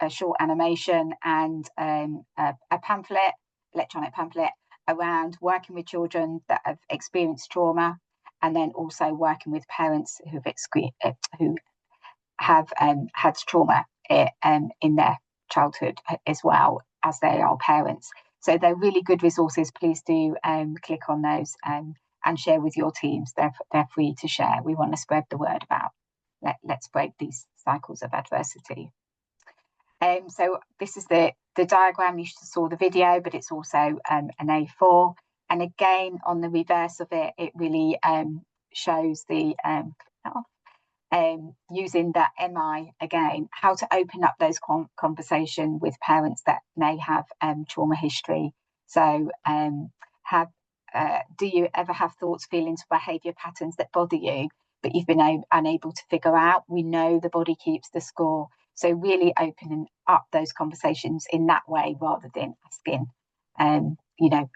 short animation and a pamphlet, electronic pamphlet, around working with children that have experienced trauma, and then also working with parents who have had trauma in their childhood as well as they are parents. So they're really good resources. Please do click on those and share with your teams. They're free to share. We want to spread the word about let's break these cycles of adversity. So this is the diagram. You saw the video, but it's also an A4. And again, on the reverse of it, it really shows the using that MI again, how to open up those conversation with parents that may have trauma history. So do you ever have thoughts, feelings, behaviour patterns that bother you, but you've been unable to figure out? We know the body keeps the score. So really opening up those conversations in that way, rather than asking,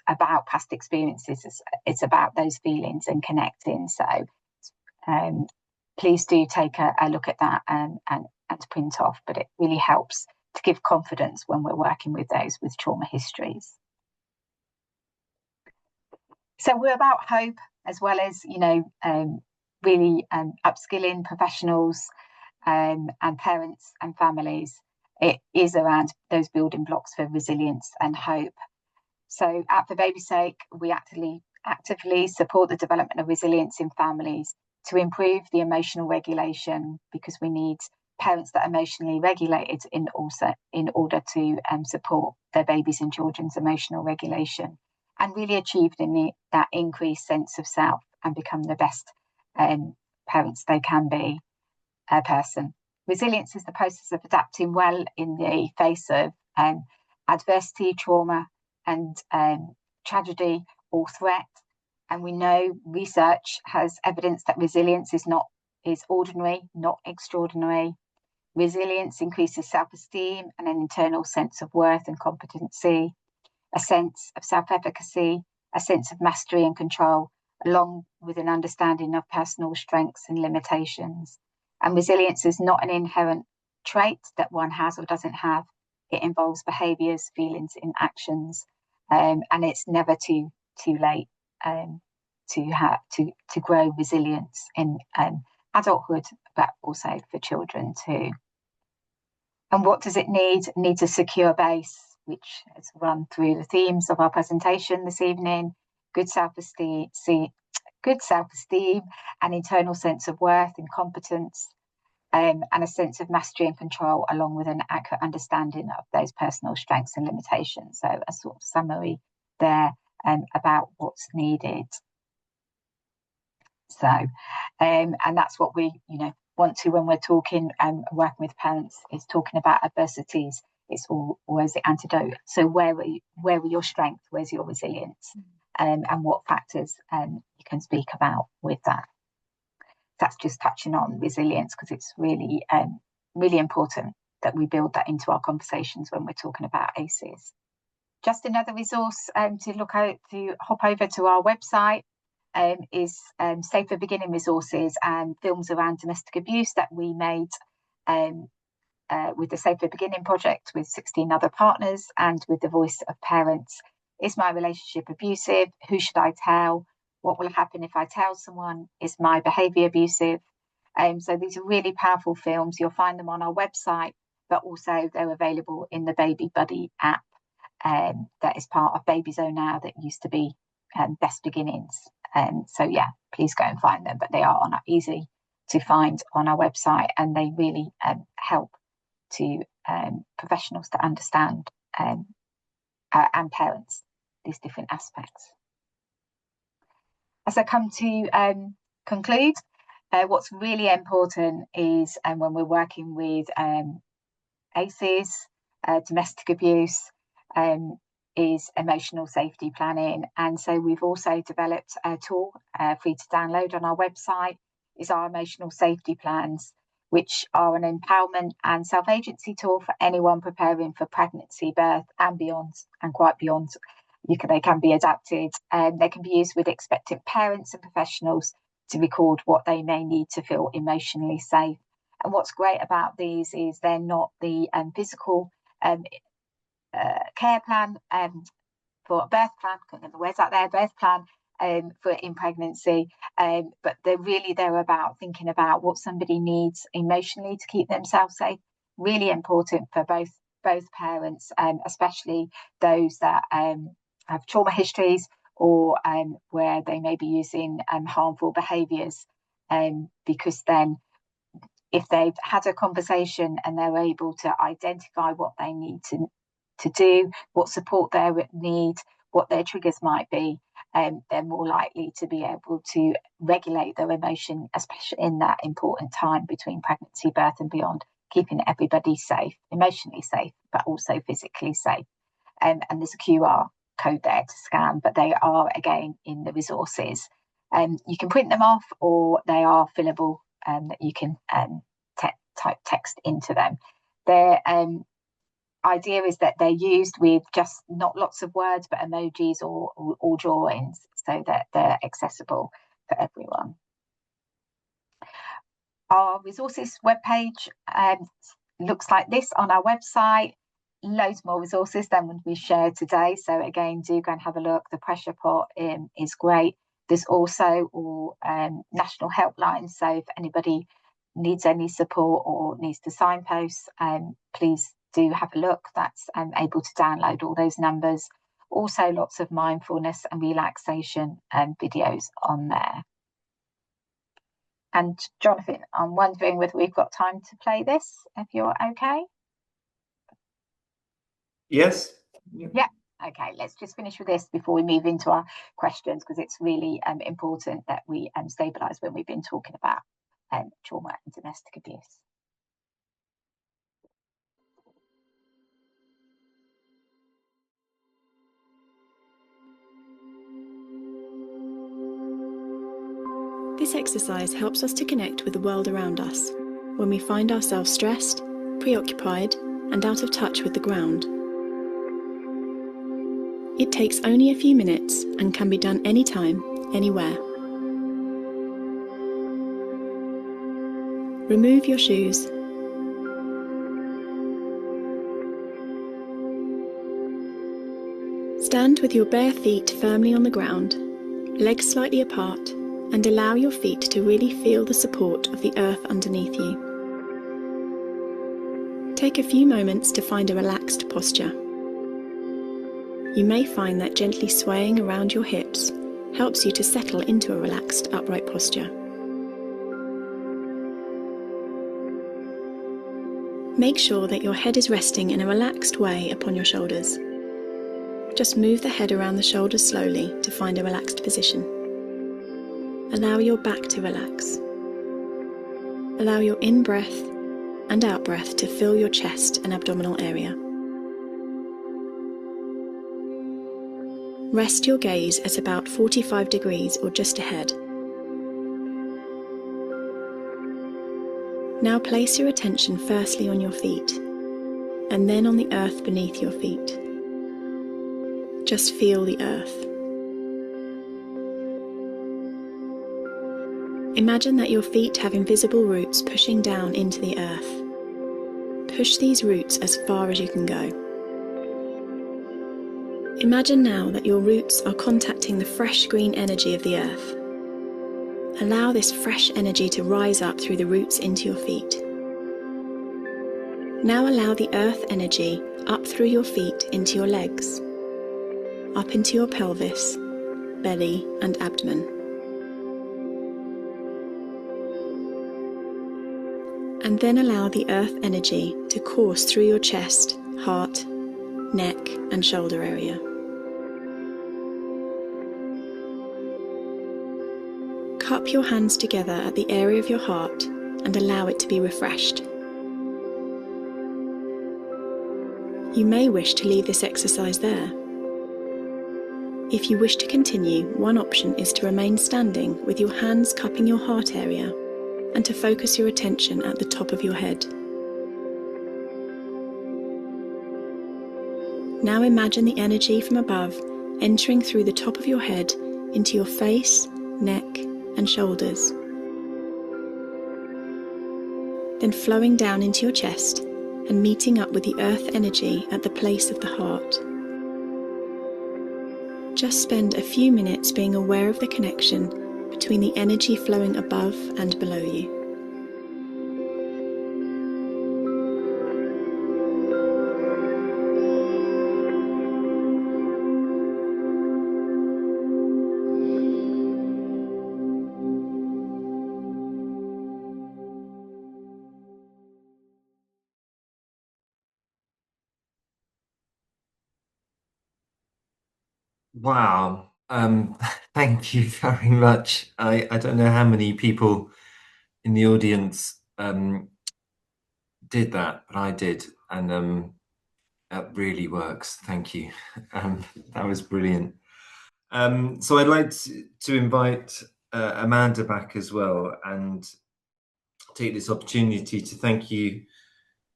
about past experiences. It's about those feelings and connecting. So please do take a look at that and print off. But it really helps to give confidence when we're working with those with trauma histories. So we're about hope, as well as, really upskilling professionals and parents and families. It is around those building blocks for resilience and hope. So at For Baby's Sake, we actively support the development of resilience in families to improve the emotional regulation, because we need parents that are emotionally regulated in order to support their babies and children's emotional regulation, and really achieve that increased sense of self and become the best parents they can be. A person. Resilience is the process of adapting well in the face of adversity, trauma, and tragedy or threat. And we know research has evidence that resilience is ordinary, not extraordinary. Resilience increases self-esteem and an internal sense of worth and competency, a sense of self-efficacy, a sense of mastery and control, along with an understanding of personal strengths and limitations. And resilience is not an inherent trait that one has or doesn't have. It involves behaviours, feelings, and actions, and it's never too late to grow resilience in adulthood, but also for children too. And what does it need? It needs a secure base, which is run through the themes of our presentation this evening: good self-esteem, an internal sense of worth and competence, and a sense of mastery and control, along with an accurate understanding of those personal strengths and limitations. So a sort of summary there about what's needed. So, and that's what we, want to, when we're talking working with parents, is talking about adversities. It's always the antidote. So where are your strengths? Where's your resilience? And what factors you can speak about with that. That's just touching on resilience, because it's really, really important that we build that into our conversations when we're talking about ACEs. Just another resource to look at, to hop over to our website, is Safer Beginning resources and films around domestic abuse that we made with the Safer Beginning project with 16 other partners and with the voice of parents. Is my relationship abusive? Who should I tell? What will happen if I tell someone? Is my behaviour abusive? So these are really powerful films. You'll find them on our website, but also they're available in the Baby Buddy app that is part of Baby Zone now, that used to be Best Beginnings. So yeah, please go and find them, but they are easy to find on our website, and they really help to professionals to understand and parents these different aspects. As I come to conclude, what's really important is when we're working with ACEs, domestic abuse, is emotional safety planning. And so we've also developed a tool free to download on our website, is our emotional safety plans, which are an empowerment and self-agency tool for anyone preparing for pregnancy, birth and beyond, and quite beyond. They can be adapted, and they can be used with expectant parents and professionals to record what they may need to feel emotionally safe. And what's great about these is they're not the physical care plan for a birth plan, couldn't get the words out there, birth plan for in pregnancy, but they're about thinking about what somebody needs emotionally to keep themselves safe. Really important for both parents, especially those that have trauma histories, or where they may be using harmful behaviours, because then if they've had a conversation and they're able to identify what they need to do, what support they need, what their triggers might be, they're more likely to be able to regulate their emotion, especially in that important time between pregnancy, birth and beyond, keeping everybody safe, emotionally safe, but also physically safe. And there's a QR code there to scan, but they are again in the resources. You can print them off, or they are fillable, that you can type text into them. Their idea is that they're used with just not lots of words, but emojis or drawings, so that they're accessible for everyone. Our resources webpage looks like this on our website. Loads more resources than we shared today. So again, do go and have a look. The pressure pot is great. There's also all national helplines. So if anybody needs any support or needs to signpost, please do have a look. That's able to download all those numbers. Also lots of mindfulness and relaxation videos on there. And Jonathan, I'm wondering whether we've got time to play this, if you're okay. Yes. Yeah. Okay, let's just finish with this before we move into our questions, because it's really important that we stabilise when we've been talking about trauma and domestic abuse. This exercise helps us to connect with the world around us when we find ourselves stressed, preoccupied, and out of touch with the ground. It takes only a few minutes and can be done anytime, anywhere. Remove your shoes. Stand with your bare feet firmly on the ground, legs slightly apart, and allow your feet to really feel the support of the earth underneath you. Take a few moments to find a relaxed posture. You may find that gently swaying around your hips helps you to settle into a relaxed upright posture. Make sure that your head is resting in a relaxed way upon your shoulders. Just move the head around the shoulders slowly to find a relaxed position. Allow your back to relax. Allow your in-breath and out-breath to fill your chest and abdominal area. Rest your gaze at about 45 degrees or just ahead. Now place your attention firstly on your feet, and then on the earth beneath your feet. Just feel the earth. Imagine that your feet have invisible roots pushing down into the earth. Push these roots as far as you can go. Imagine now that your roots are contacting the fresh green energy of the earth. Allow this fresh energy to rise up through the roots into your feet. Now allow the earth energy up through your feet into your legs, up into your pelvis, belly and abdomen. And then allow the earth energy to course through your chest, heart, neck and shoulder area. Cup your hands together at the area of your heart and allow it to be refreshed. You may wish to leave this exercise there. If you wish to continue, one option is to remain standing with your hands cupping your heart area and to focus your attention at the top of your head. Now imagine the energy from above entering through the top of your head into your face, neck and shoulders, then flowing down into your chest and meeting up with the earth energy at the place of the heart. Just spend a few minutes being aware of the connection between the energy flowing above and below you. Wow. Thank you very much. I don't know how many people in the audience did that, but I did, and that really works. Thank you. That was brilliant. So I'd like to invite Amanda back as well and take this opportunity to thank you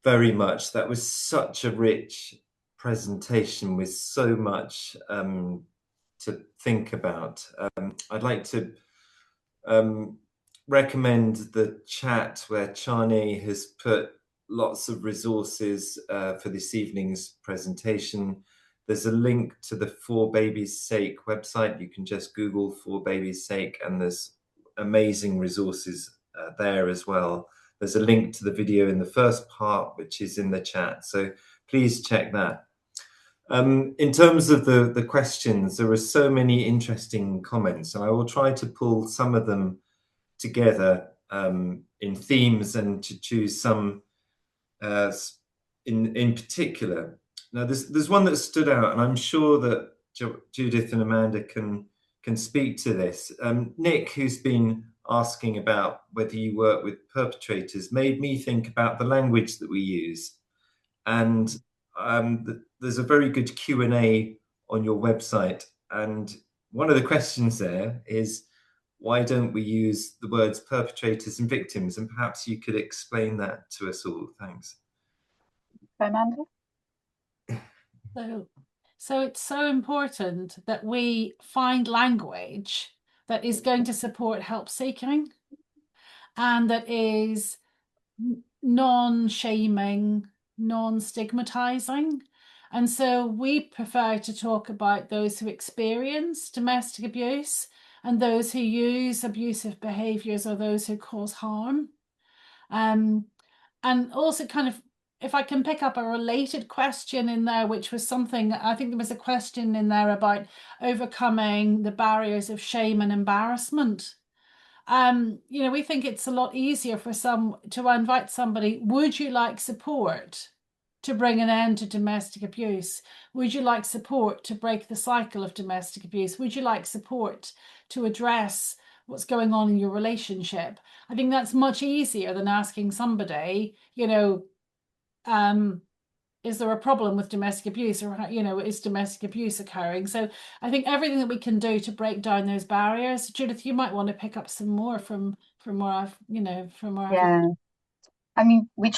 very much. That was such a rich presentation with so much to think about. I'd like to recommend the chat where Chane has put lots of resources for this evening's presentation. There's a link to the For Baby's Sake website. You can just Google For Baby's Sake and there's amazing resources there as well. There's a link to the video in the first part, which is in the chat. So please check that. In terms of the questions, there are so many interesting comments, and I will try to pull some of them together in themes and to choose some in particular. Now, there's one that stood out, and I'm sure that Judith and Amanda can speak to this. Nick, who's been asking about whether you work with perpetrators, made me think about the language that we use. And there's a very good Q&A on your website. And one of the questions there is, why don't we use the words perpetrators and victims? And perhaps you could explain that to us all. Thanks. Amanda? So it's so important that we find language that is going to support help seeking and that is non-shaming, non-stigmatizing. And so we prefer to talk about those who experience domestic abuse and those who use abusive behaviors or those who cause harm. And also kind of, if I can pick up a related question in there, which was something, I think there was a question in there about overcoming the barriers of shame and embarrassment. You know, we think it's a lot easier for to invite somebody, would you like support to bring an end to domestic abuse? Would you like support to break the cycle of domestic abuse? Would you like support to address what's going on in your relationship? I think that's much easier than asking somebody, you know, is there a problem with domestic abuse, or, you know, is domestic abuse occurring? So I think everything that we can do to break down those barriers. Judith, you might want to pick up some more from where I've, you know, from where yeah. I mean, we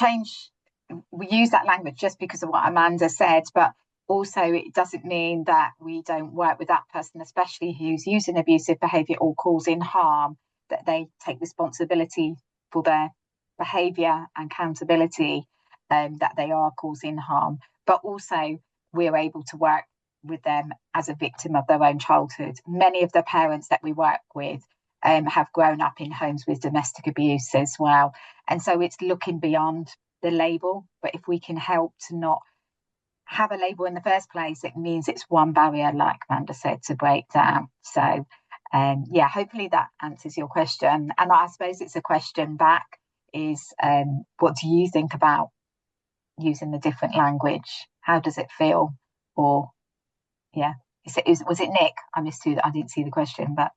use that language just because of what Amanda said, but also, it doesn't mean that we don't work with that person, especially who's using abusive behaviour or causing harm, that they take responsibility for their behaviour and accountability, that they are causing harm. But also, we're able to work with them as a victim of their own childhood. Many of the parents that we work with have grown up in homes with domestic abuse as well. And so it's looking beyond the label. But if we can help to not have a label in the first place, it means it's one barrier, like Amanda said, to break down. So yeah, hopefully that answers your question. And I suppose it's a question back is, what do you think about using the different language? How does it feel? Or yeah, was it Nick? I missed you. I didn't see the question, but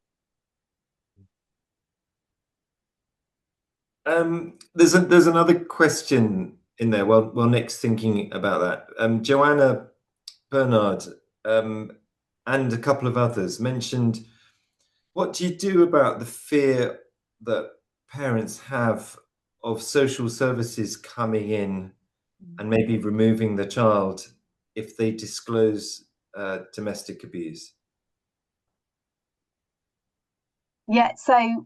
there's another question in there. Well, Nick's thinking about that. Joanna Bernard and a couple of others mentioned, what do you do about the fear that parents have of social services coming in and maybe removing the child if they disclose domestic abuse? Yeah, so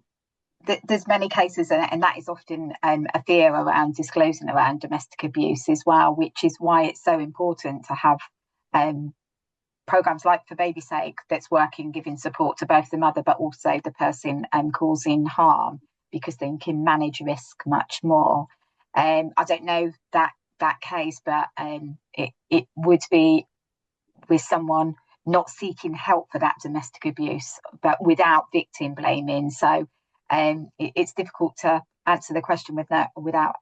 there's many cases, and that is often a fear around disclosing around domestic abuse as well, which is why it's so important to have programs like For Baby's Sake that's working, giving support to both the mother but also the person causing harm, because they can manage risk much more. I don't know that case, but it would be with someone not seeking help for that domestic abuse, but without victim blaming. So it's difficult to answer the question without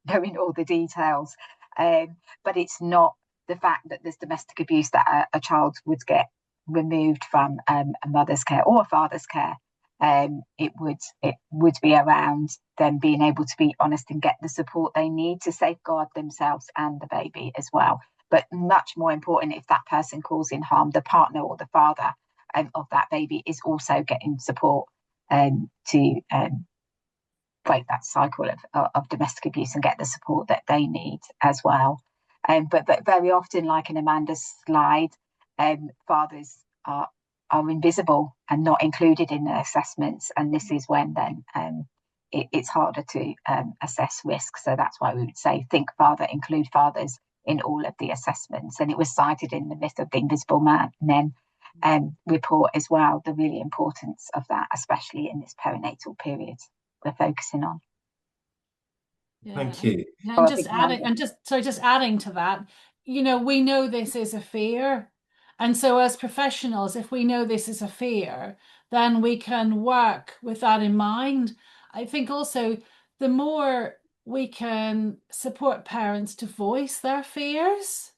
knowing all the details. But it's not the fact that there's domestic abuse that a child would get removed from a mother's care or a father's care. It would be around them being able to be honest and get the support they need to safeguard themselves and the baby as well. But much more important, if that person causing harm, the partner or the father of that baby, is also getting support to break that cycle of domestic abuse and get the support that they need as well. But very often, like in Amanda's slide, fathers are invisible and not included in the assessments, and this is when then it's harder to assess risk. So that's why we would say think father, include fathers in all of the assessments. And it was cited in the Myth of the Invisible Men report as well, the really importance of that, especially in this perinatal period we're focusing on. Yeah. Thank you. And just adding to that, we know this is a fear. And so as professionals, if we know this is a fear, then we can work with that in mind. I think also the more we can support parents to voice their fears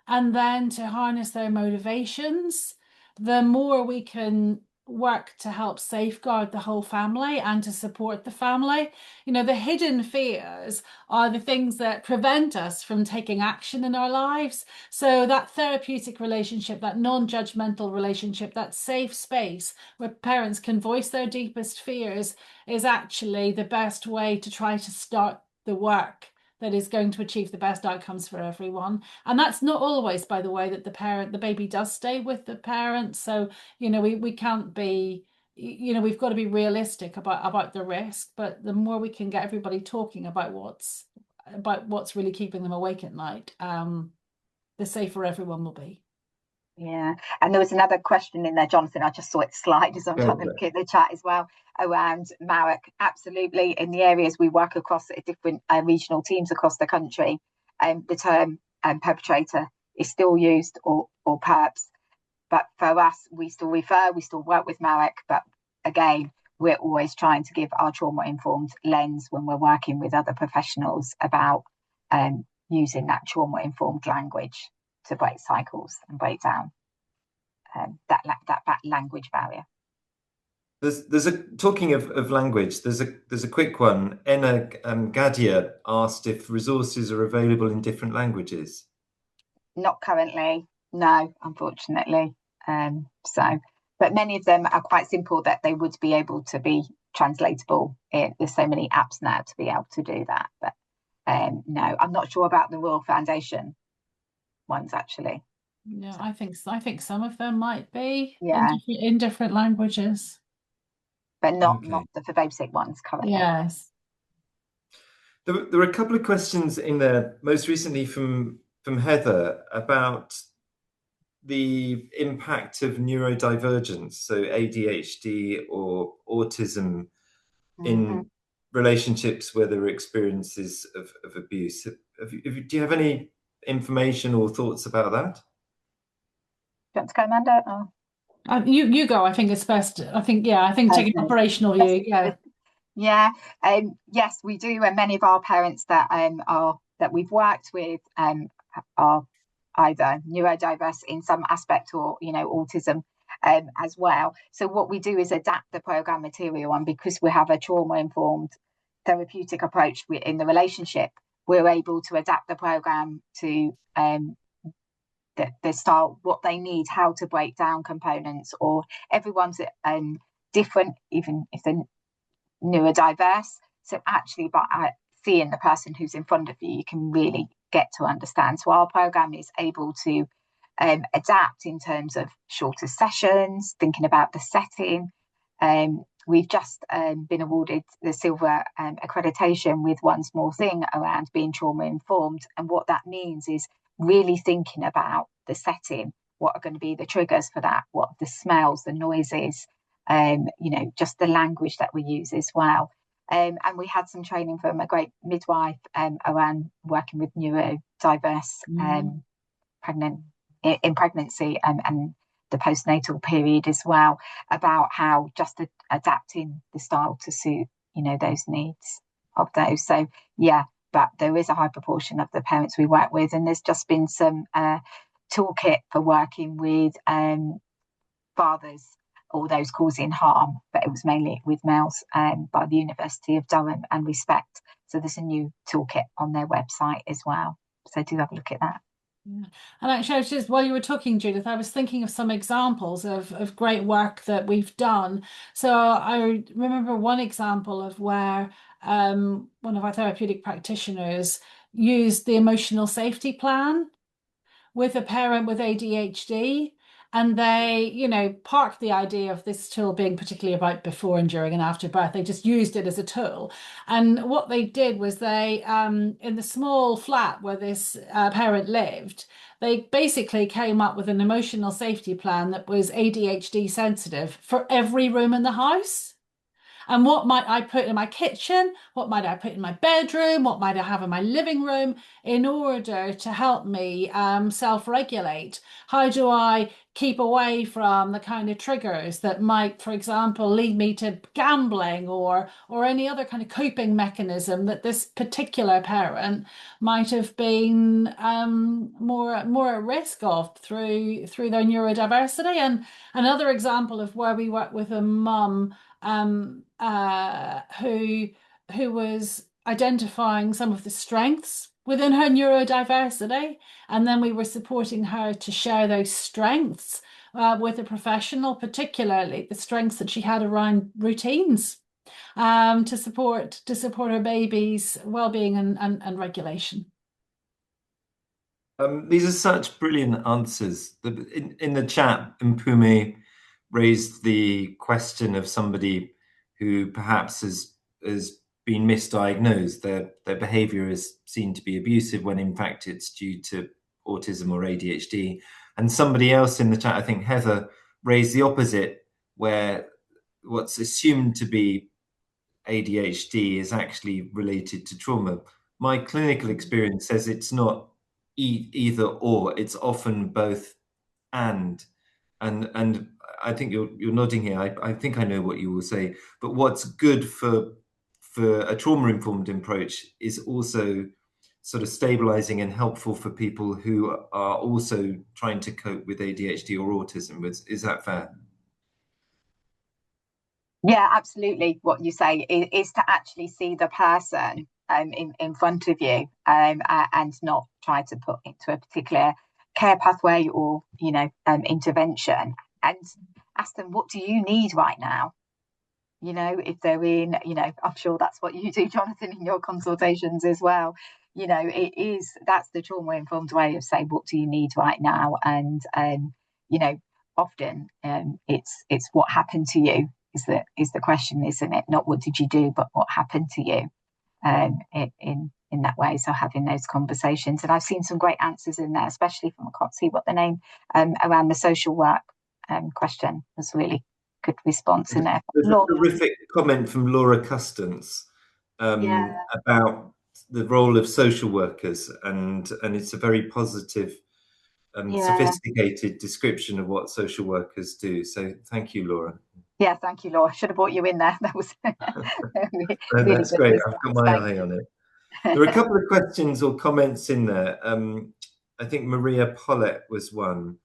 and then to harness their motivations, the more we can work to help safeguard the whole family and to support the family. The hidden fears are the things that prevent us from taking action in our lives. So that therapeutic relationship, that non-judgmental relationship, that safe space where parents can voice their deepest fears is actually the best way to try to start the work that is going to achieve the best outcomes for everyone. And that's not always, by the way, that the baby does stay with the parent. So, we can't be, we've got to be realistic about the risk, but the more we can get everybody talking about what's really keeping them awake at night, the safer everyone will be. Yeah, and there was another question in there, Jonathan. I just saw it slide as I'm trying to look at the chat as well, around MARAC. Absolutely, in the areas we work across different regional teams across the country, the term perpetrator is still used, or perps. But for us, we still work with MARAC. But again, we're always trying to give our trauma-informed lens when we're working with other professionals about using that trauma-informed language to break cycles and break down that language barrier. There's a talking of language. There's a quick one. Enna Gadia asked if resources are available in different languages. Not currently, no, unfortunately. But many of them are quite simple that they would be able to be translatable. There's so many apps now to be able to do that. But no, I'm not sure about the Royal Foundation ones, actually. Yeah, I think some of them might be Yeah, in different languages, but not the for baby sick ones currently. Yes. There were a couple of questions in there, most recently from Heather, about the impact of neurodivergence, so ADHD or autism, in relationships where there are experiences of abuse. Do you have any information or thoughts about that? Do you want to go, Amanda? Or? You go. I think it's best. I think taking an operational view. Yeah. Yes, we do, and many of our parents that we've worked with are either neurodiverse in some aspect or autism as well. So what we do is adapt the program material, and because we have a trauma-informed therapeutic approach in the relationship, we're able to adapt the program to the style, what they need, how to break down components, or everyone's different, even if they're neurodiverse. So actually, by seeing the person who's in front of you, you can really get to understand. So our program is able to adapt in terms of shorter sessions, thinking about the setting. We've just been awarded the silver accreditation with One Small Thing around being trauma informed, and what that means is really thinking about the setting, what are going to be the triggers for that, what the smells, the noises, just the language that we use as well. And we had some training from a great midwife around working with neurodiverse in pregnancy and the postnatal period as well, about how just adapting the style to suit those needs of those. So yeah, but there is a high proportion of the parents we work with, and there's just been some toolkit for working with fathers or those causing harm, but it was mainly with males by the University of Durham and Respect. So there's a new toolkit on their website as well. So do have a look at that. Yeah. And actually, just while you were talking, Judith, I was thinking of some examples of great work that we've done. So I remember one example of where one of our therapeutic practitioners used the emotional safety plan with a parent with ADHD. And they, parked the idea of this tool being particularly about before and during and after birth. They just used it as a tool. And what they did was they, in the small flat where this parent lived, they basically came up with an emotional safety plan that was ADHD sensitive for every room in the house. And what might I put in my kitchen? What might I put in my bedroom? What might I have in my living room in order to help me self-regulate? How do I keep away from the kind of triggers that might, for example, lead me to gambling or any other kind of coping mechanism that this particular parent might have been more at risk of through their neurodiversity? And another example of where we work with a mum who was identifying some of the strengths within her neurodiversity, and then we were supporting her to share those strengths with a professional, particularly the strengths that she had around routines, to support her baby's well-being and regulation. These are such brilliant answers. In the chat, Mpume raised the question of somebody who perhaps has been misdiagnosed. Their behavior is seen to be abusive when in fact it's due to autism or ADHD. And somebody else in the chat, I think Heather, raised the opposite, where what's assumed to be ADHD is actually related to trauma. My clinical experience says it's not either or, it's often both and I think you're nodding here. I think I know what you will say, but what's good for a trauma-informed approach is also sort of stabilizing and helpful for people who are also trying to cope with ADHD or autism. Is that fair? Yeah, absolutely. What you say is to actually see the person in front of you and not try to put into a particular care pathway or intervention, and ask them, what do you need right now? you know, if they're in, you know, I'm sure that's what you do, Jonathan, in your consultations as well. You know, that's the trauma-informed way of saying, what do you need right now? And you know, often it's what happened to you is the question, isn't it? Not what did you do, but what happened to you in that way. So having those conversations, and I've seen some great answers in there, especially from, I can't see what the name, around the social work question was really good response in there. There's a terrific comment from Laura Custance about the role of social workers, and it's a very positive, sophisticated description of what social workers do. So thank you, Laura. Yeah, thank you, Laura. Should have brought you in there. That was really that's great. I've got my eye on it. There are a couple of questions or comments in there. I think Maria Pollett was one.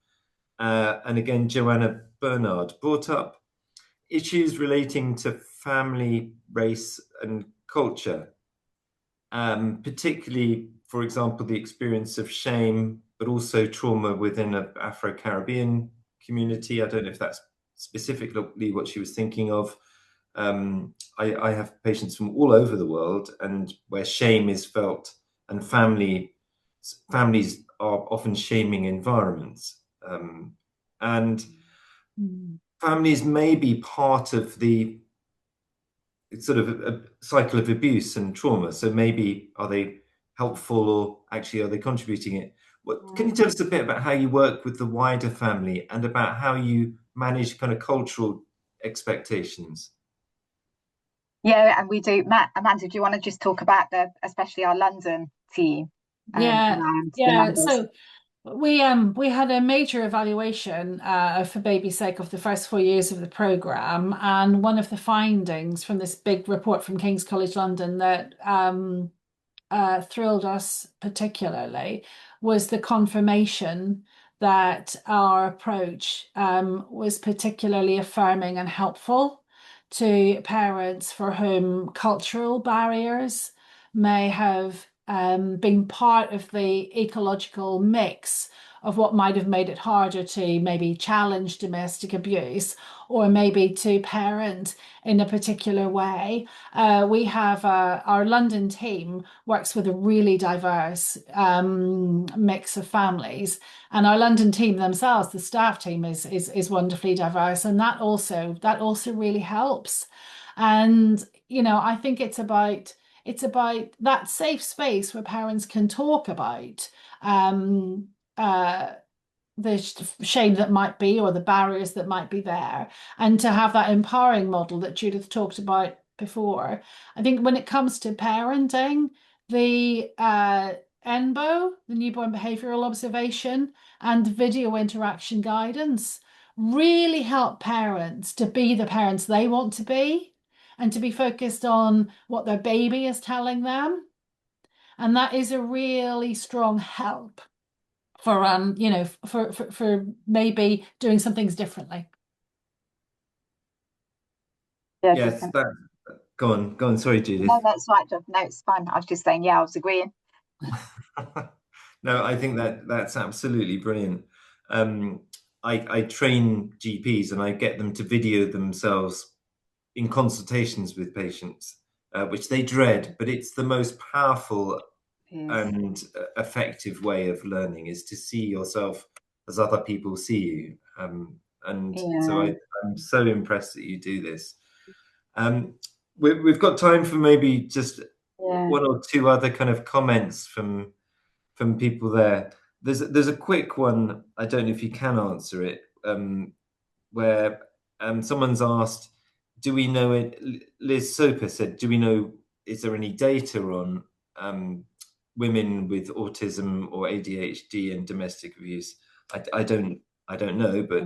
And again, Joanna Bernard brought up issues relating to family, race, and culture, particularly, for example, the experience of shame, but also trauma within an Afro-Caribbean community. I don't know if that's specifically what she was thinking of. I have patients from all over the world, and where shame is felt, and families are often shaming environments. And families may be part of the sort of a cycle of abuse and trauma. So maybe are they helpful, or actually are they contributing it? Can you tell us a bit about how you work with the wider family and about how you manage kind of cultural expectations? Yeah, and we do. Amanda, do you want to just talk about especially our London team? So we had a major evaluation for Baby's Sake of the first 4 years of the programme, and one of the findings from this big report from King's College London that thrilled us particularly was the confirmation that our approach was particularly affirming and helpful to parents for whom cultural barriers may have been part of the ecological mix of what might have made it harder to maybe challenge domestic abuse, or maybe to parent in a particular way. We have our London team works with a really diverse mix of families, and our London team themselves, the staff team, is wonderfully diverse, and that also really helps. And you know, I think it's about that safe space where parents can talk about the shame that might be, or the barriers that might be there, and to have that empowering model that Judith talked about before. I think when it comes to parenting, the NBO, the newborn behavioural observation, and video interaction guidance really help parents to be the parents they want to be, and to be focused on what their baby is telling them. And that is a really strong help for you know, for maybe doing some things differently. Yes, go on. Sorry, Judith. No, that's right. No, it's fine. I was just saying, I was agreeing. No, I think that's absolutely brilliant. I train GPs and I get them to video themselves in consultations with patients, which they dread, but it's the most powerful and effective way of learning, is to see yourself as other people see you. So I'm so impressed that you do this. We've got time for maybe just one or two other kind of comments from people there. There's a quick one, I don't know if you can answer it, where someone's asked, do we know it? Liz Soper said, do we know, is there any data on women with autism or ADHD and domestic abuse? I don't know, but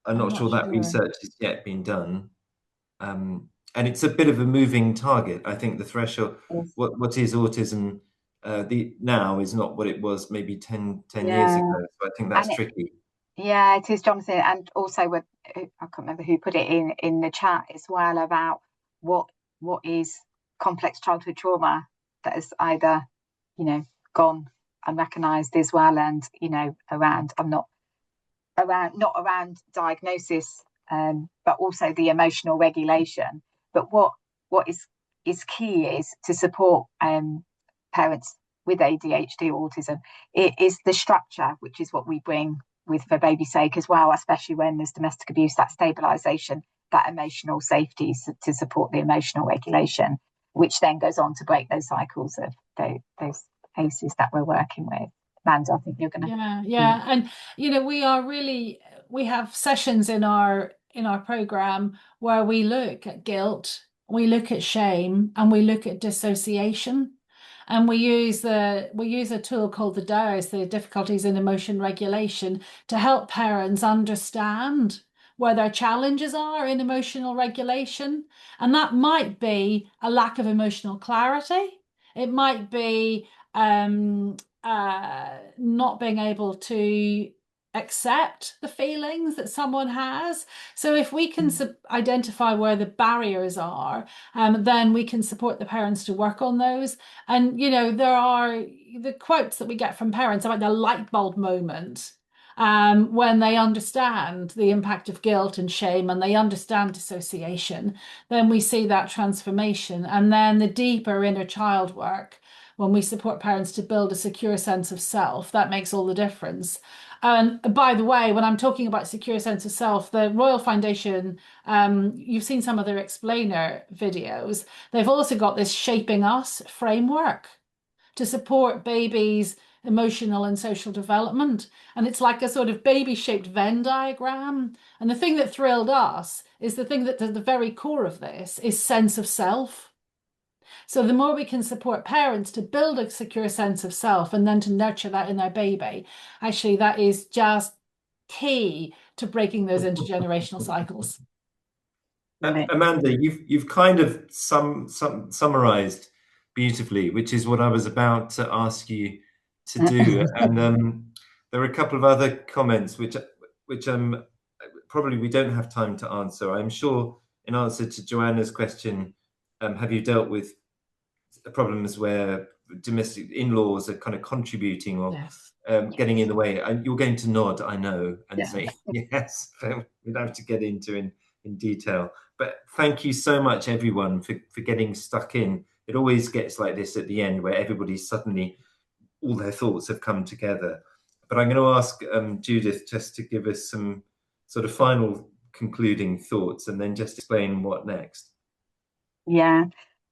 I'm not sure that research has yet been done. And it's a bit of a moving target. I think the threshold, what is autism now is not what it was maybe 10 years ago. So I think that's tricky. Yeah, it is, Jonathan. And also, I can't remember who put it in the chat as well, about what is complex childhood trauma that is either, you know, gone unrecognised as well, and, you know, not around diagnosis but also the emotional regulation. But what is key is to support parents with ADHD or autism. It is the structure, which is what we bring with For Baby's Sake as well, especially when there's domestic abuse, that stabilisation, that emotional safety to support the emotional regulation, which then goes on to break those cycles of those cases that we're working with. Amanda, I think you're going to... Yeah. And, you know, we have sessions in our program where we look at guilt, we look at shame, and we look at dissociation. And we use a tool called the DARES, the difficulties in emotion regulation, to help parents understand where their challenges are in emotional regulation. And that might be a lack of emotional clarity. It might be not being able to accept the feelings that someone has. So if we can identify where the barriers are, then we can support the parents to work on those. And, you know, there are the quotes that we get from parents about the light bulb moment, when they understand the impact of guilt and shame and they understand dissociation, then we see that transformation. And then the deeper inner child work, when we support parents to build a secure sense of self, that makes all the difference. And by the way, when I'm talking about secure sense of self, the Royal Foundation, you've seen some of their explainer videos. They've also got this Shaping Us framework to support babies' emotional and social development. And it's like a sort of baby-shaped Venn diagram. And the thing that thrilled us is the thing that at the very core of this is sense of self. So the more we can support parents to build a secure sense of self and then to nurture that in their baby, actually that is just key to breaking those intergenerational cycles. Amanda, you've kind of summarized beautifully, which is what I was about to ask you to do. And there are a couple of other comments which probably we don't have time to answer. I'm sure in answer to Joanna's question, have you dealt with problems where domestic in-laws are kind of contributing or getting in the way? And you're going to nod, I know, and say yes. We don't have to get into in detail. But thank you so much, everyone, for getting stuck in. It always gets like this at the end where everybody suddenly, all their thoughts have come together. But I'm going to ask Judith just to give us some sort of final concluding thoughts and then just explain what next. Yeah,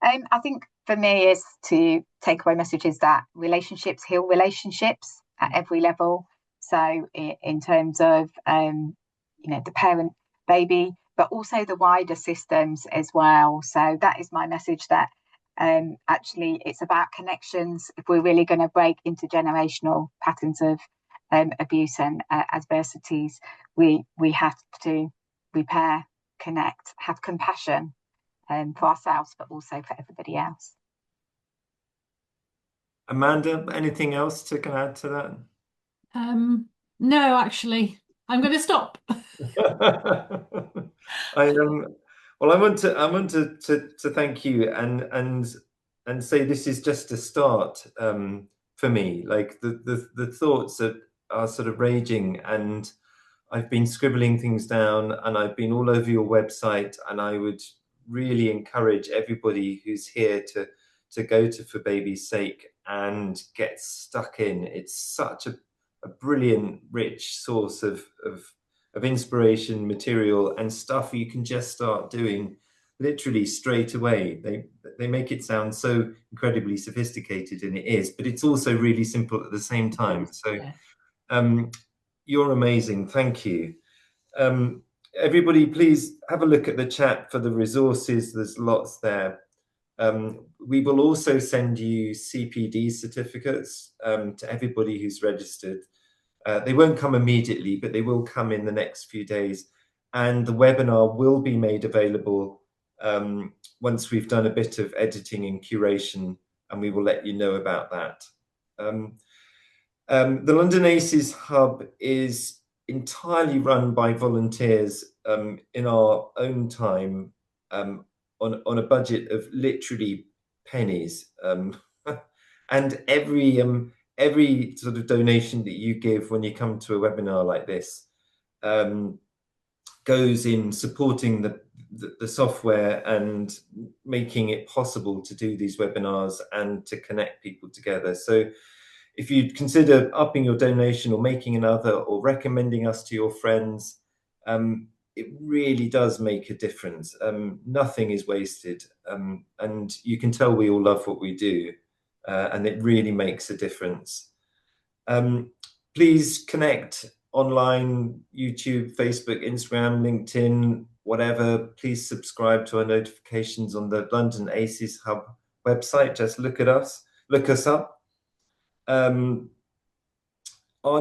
I think for me is to take away messages that relationships heal relationships at every level. So in terms of, the parent baby, but also the wider systems as well. So that is my message, that actually it's about connections. If we're really going to break intergenerational patterns of abuse and adversities, we have to repair, connect, have compassion for ourselves, but also for everybody else. Amanda, anything else to add to that? No, actually, I'm going to stop. I want to thank you and say this is just a start for me. Like the thoughts are sort of raging, and I've been scribbling things down, and I've been all over your website, and I would really encourage everybody who's here to go to For Baby's Sake and get stuck in. It's such a brilliant, rich source of inspiration, material, and stuff you can just start doing literally straight away. They make it sound so incredibly sophisticated, and it is, but it's also really simple at the same time. So you're amazing. Thank you. Everybody, please have a look at the chat for the resources. There's lots there. We will also send you CPD certificates to everybody who's registered. They won't come immediately, but they will come in the next few days. And the webinar will be made available once we've done a bit of editing and curation, and we will let you know about that. The London ACEs Hub is entirely run by volunteers in our own time, on a budget of literally pennies. And every sort of donation that you give when you come to a webinar like this goes in supporting the software and making it possible to do these webinars and to connect people together. So if you'd consider upping your donation or making another or recommending us to your friends, it really does make a difference. Nothing is wasted, and you can tell we all love what we do, and it really makes a difference. Please connect online, YouTube, Facebook, Instagram, LinkedIn, whatever. Please subscribe to our notifications on the London ACES Hub website. Just look us up. Our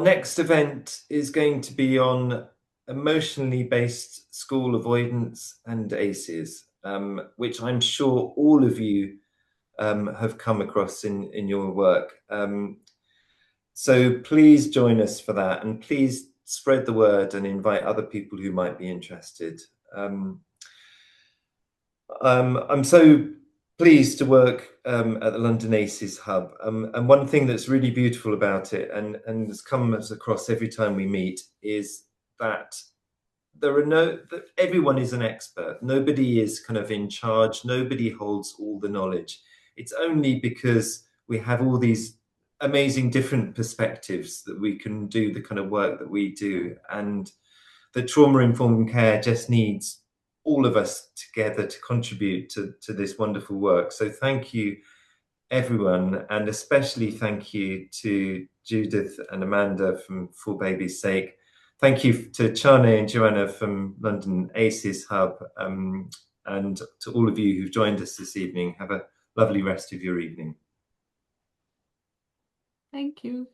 next event is going to be on emotionally based school avoidance and ACEs, which I'm sure all of you have come across in your work. So please join us for that, and please spread the word and invite other people who might be interested. I'm so pleased to work at the London ACES Hub, and one thing that's really beautiful about it, and has come across every time we meet, is that everyone is an expert. Nobody is kind of in charge. Nobody holds all the knowledge. It's only because we have all these amazing different perspectives that we can do the kind of work that we do, and the trauma-informed care just needs all of us together to contribute to this wonderful work. So thank you, everyone, and especially thank you to Judith and Amanda from For Baby's Sake. Thank you to Chane and Joanna from London ACES Hub, and to all of you who've joined us this evening. Have a lovely rest of your evening. Thank you.